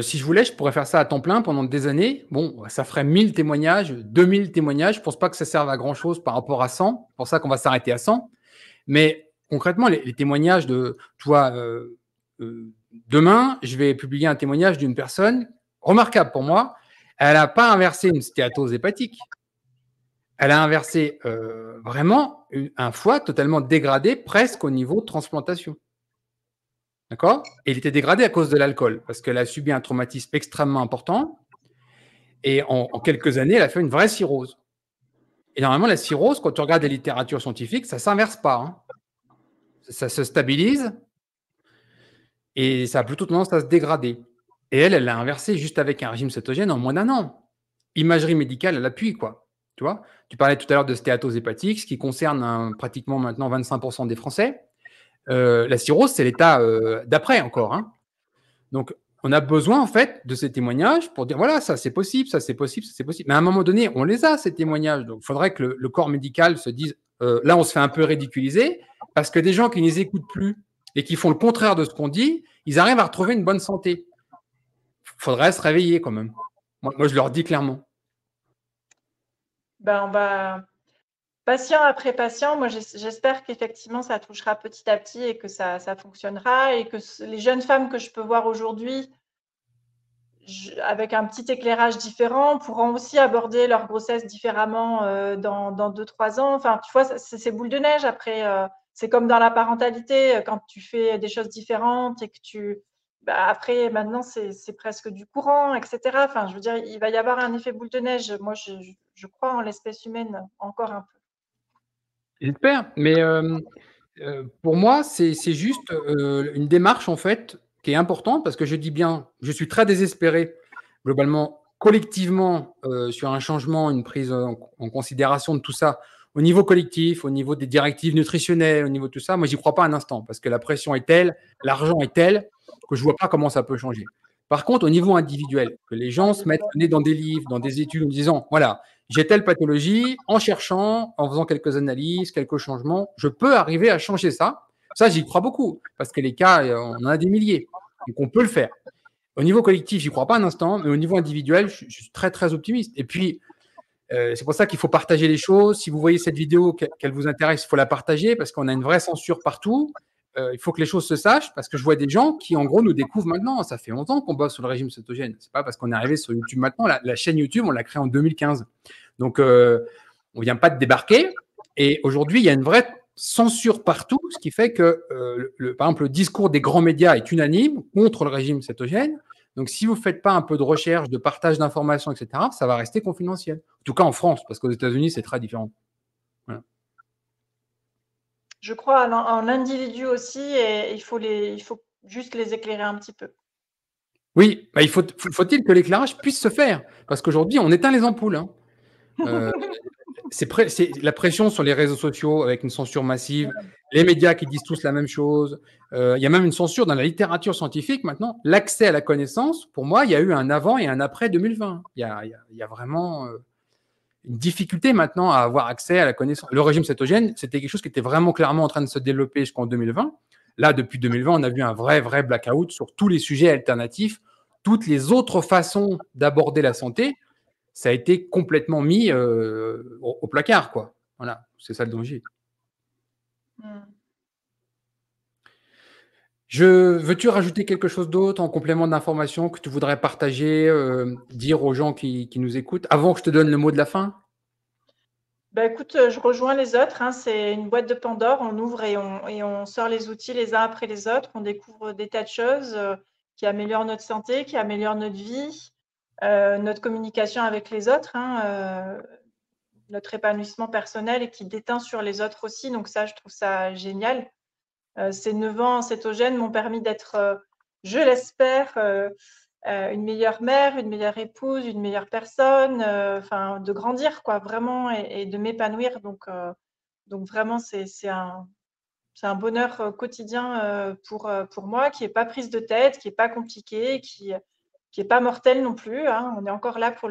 S1: Si je voulais, je pourrais faire ça à temps plein pendant des années. Bon, ça ferait 1000 témoignages, 2000 témoignages. Je ne pense pas que ça serve à grand-chose par rapport à 100. C'est pour ça qu'on va s'arrêter à 100. Mais concrètement, les témoignages de toi, demain, je vais publier un témoignage d'une personne remarquable pour moi. Elle n'a pas inversé une stéatose hépatique. Elle a inversé vraiment un foie totalement dégradé, presque au niveau de transplantation. D'accord? Et il était dégradé à cause de l'alcool, parce qu'elle a subi un traumatisme extrêmement important. Et en quelques années, elle a fait une vraie cirrhose. Et normalement, la cirrhose, quand tu regardes les littératures scientifiques, ça ne s'inverse pas. Hein. Ça se stabilise et ça a plutôt tendance à se dégrader. Et elle l'a inversé juste avec un régime cétogène en moins d'1 an. Imagerie médicale à l'appui, quoi. Tu vois? Tu parlais tout à l'heure de stéatose hépatique, ce qui concerne pratiquement maintenant 25% des Français. La cirrhose, c'est l'état d'après encore. Hein. Donc, on a besoin en fait de ces témoignages pour dire voilà, ça c'est possible, ça c'est possible, ça c'est possible. Mais à un moment donné, on les a ces témoignages. Donc, il faudrait que le corps médical se dise là, on se fait un peu ridiculiser parce que des gens qui ne les écoutent plus et qui font le contraire de ce qu'on dit, ils arrivent à retrouver une bonne santé. Il faudrait se réveiller quand même. Moi, je leur dis clairement.
S2: Ben, on va patient après patient. Moi, j'espère qu'effectivement, ça touchera petit à petit et que ça fonctionnera et que les jeunes femmes que je peux voir aujourd'hui, avec un petit éclairage différent, pourront aussi aborder leur grossesse différemment dans 2-3 ans. Enfin, tu vois, c'est boule de neige. Après, c'est comme dans la parentalité, quand tu fais des choses différentes et que après, maintenant, c'est presque du courant, etc. Enfin, je veux dire, il va y avoir un effet boule de neige. Moi, je crois en l'espèce humaine encore un peu.
S1: J'espère. Mais pour moi, c'est juste une démarche en fait qui est importante parce que je dis bien, je suis très désespéré globalement, collectivement, sur un changement, une prise en considération de tout ça au niveau collectif, au niveau des directives nutritionnelles, au niveau de tout ça. Moi, j'y crois pas un instant parce que la pression est telle, l'argent est tel que je vois pas comment ça peut changer. Par contre, au niveau individuel, que les gens se mettent le nez dans des livres, dans des études en disant voilà, j'ai telle pathologie, en cherchant, en faisant quelques analyses, quelques changements, je peux arriver à changer ça. Ça, j'y crois beaucoup, parce que les cas, on en a des milliers. Donc, on peut le faire. Au niveau collectif, j'y crois pas un instant, mais au niveau individuel, je suis très, très optimiste. Et puis, c'est pour ça qu'il faut partager les choses. Si vous voyez cette vidéo, qu'elle vous intéresse, il faut la partager, parce qu'on a une vraie censure partout. Il faut que les choses se sachent, parce que je vois des gens qui, en gros, nous découvrent maintenant. Ça fait longtemps qu'on bosse sur le régime cétogène. C'est pas parce qu'on est arrivé sur YouTube maintenant. La chaîne YouTube, on l'a créée en 2015. Donc, on vient pas de débarquer. Et aujourd'hui, il y a une vraie censure partout, ce qui fait que, par exemple, le discours des grands médias est unanime contre le régime cétogène. Donc, si vous ne faites pas un peu de recherche, de partage d'informations, etc., ça va rester confidentiel. En tout cas, en France, parce qu'aux États-Unis, c'est très différent. Voilà.
S2: Je crois en l'individu aussi et il faut juste les éclairer un petit peu.
S1: Oui, bah, faut-il que l'éclairage puisse se faire? Parce qu'aujourd'hui, on éteint les ampoules. Hein. C'est la pression sur les réseaux sociaux avec une censure massive, les médias qui disent tous la même chose. Il y a même une censure dans la littérature scientifique maintenant. L'accès à la connaissance, pour moi, il y a eu un avant et un après 2020. Il y a vraiment une difficulté maintenant à avoir accès à la connaissance. Le régime cétogène, c'était quelque chose qui était vraiment clairement en train de se développer jusqu'en 2020. Là, depuis 2020, on a vu un vrai blackout sur tous les sujets alternatifs, toutes les autres façons d'aborder la santé. Ça a été complètement mis au placard, quoi. Voilà, c'est ça le danger. Veux-tu rajouter quelque chose d'autre en complément d'information que tu voudrais partager, dire aux gens qui nous écoutent, avant que je te donne le mot de la fin?
S2: Bah, écoute, je rejoins les autres, hein, c'est une boîte de Pandore, on ouvre et on sort les outils les uns après les autres, on découvre des tas de choses qui améliorent notre santé, qui améliorent notre vie, notre communication avec les autres, hein, notre épanouissement personnel et qui déteint sur les autres aussi. Donc ça, je trouve ça génial. Ces 9 ans cétogènes m'ont permis d'être, je l'espère, une meilleure mère, une meilleure épouse, une meilleure personne, enfin de grandir quoi, vraiment et de m'épanouir. Donc Donc vraiment, c'est un bonheur quotidien pour moi, qui n'est pas prise de tête, qui n'est pas compliqué, qui n'est pas mortel non plus, hein. On est encore là pour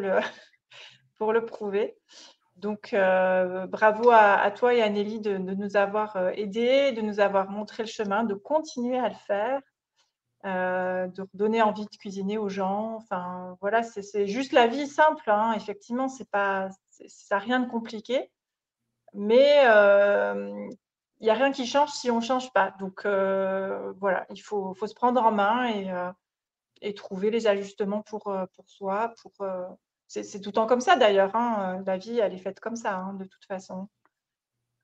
S2: pour le prouver. Donc, bravo à toi et à Nelly de nous avoir aidés, de nous avoir montré le chemin, de continuer à le faire, de redonner envie de cuisiner aux gens. Enfin, voilà, c'est juste la vie simple, hein. Effectivement, ça n'a rien de compliqué. Mais il n'y a rien qui change si on ne change pas. Donc, voilà, il faut se prendre en main et trouver les ajustements pour soi. C'est tout le temps comme ça d'ailleurs, hein. La vie, elle est faite comme ça, hein, de toute façon.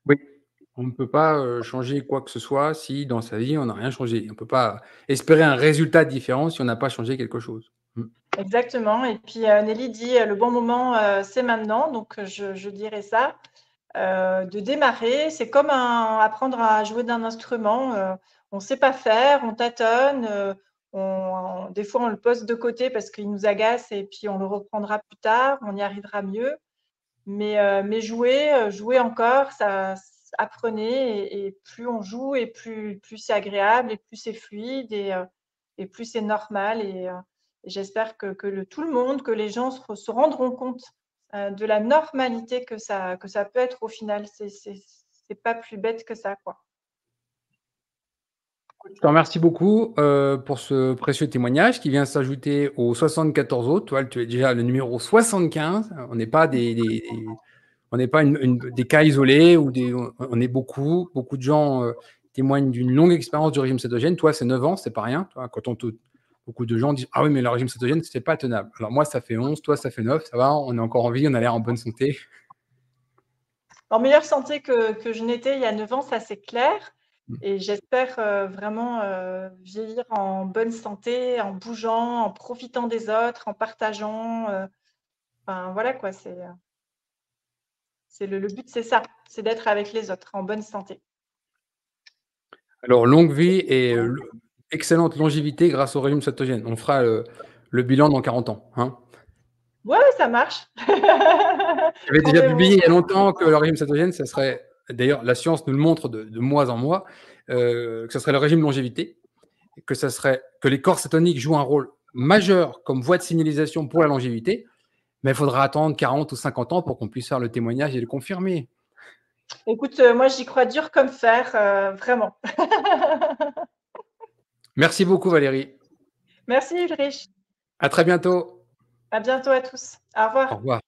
S1: Oui. On ne peut pas changer quoi que ce soit si dans sa vie, on n'a rien changé. On ne peut pas espérer un résultat différent si on n'a pas changé quelque chose.
S2: Exactement. Et puis, Nelly dit le bon moment, c'est maintenant. Donc, je dirais ça. De démarrer, c'est comme apprendre à jouer d'un instrument. On ne sait pas faire, on tâtonne. Des fois, on le pose de côté parce qu'il nous agace et puis on le reprendra plus tard. On y arrivera mieux. Mais jouer encore, apprenez et plus on joue et plus c'est agréable et plus c'est fluide et plus c'est normal. Et j'espère que tout le monde, que les gens se rendront compte de la normalité que ça peut être au final. C'est pas plus bête que ça, quoi.
S1: Je te remercie beaucoup pour ce précieux témoignage qui vient s'ajouter aux 74 autres. Toi, tu es déjà le numéro 75. On n'est pas on n'est pas des cas isolés ou on est beaucoup. Beaucoup de gens témoignent d'une longue expérience du régime cétogène. Toi, c'est 9 ans, c'est pas rien. Toi, beaucoup de gens disent ah oui, mais le régime cétogène, c'est pas tenable. Alors moi, ça fait 11, toi, ça fait 9. Ça va, on est encore en vie, on a l'air en bonne santé.
S2: En meilleure santé que je n'étais il y a 9 ans, ça c'est clair. Et j'espère vraiment vieillir en bonne santé, en bougeant, en profitant des autres, en partageant. Enfin, voilà quoi, le but, c'est ça, c'est d'être avec les autres, en bonne santé.
S1: Alors, longue vie et excellente longévité grâce au régime cétogène. On fera le bilan dans 40 ans. Hein.
S2: Ouais, ça marche.
S1: J'avais déjà
S2: Rendez-vous.
S1: publié il y a longtemps que le régime cétogène, ça serait, d'ailleurs, la science nous le montre de mois en mois, que ce serait le régime longévité, que les corps cétoniques jouent un rôle majeur comme voie de signalisation pour la longévité, mais il faudra attendre 40 ou 50 ans pour qu'on puisse faire le témoignage et le confirmer.
S2: Écoute, moi j'y crois dur comme fer, vraiment.
S1: Merci beaucoup, Valérie.
S2: Merci Ulrich.
S1: À très bientôt.
S2: À bientôt à tous. Au
S1: Au
S2: revoir.
S1: revoir.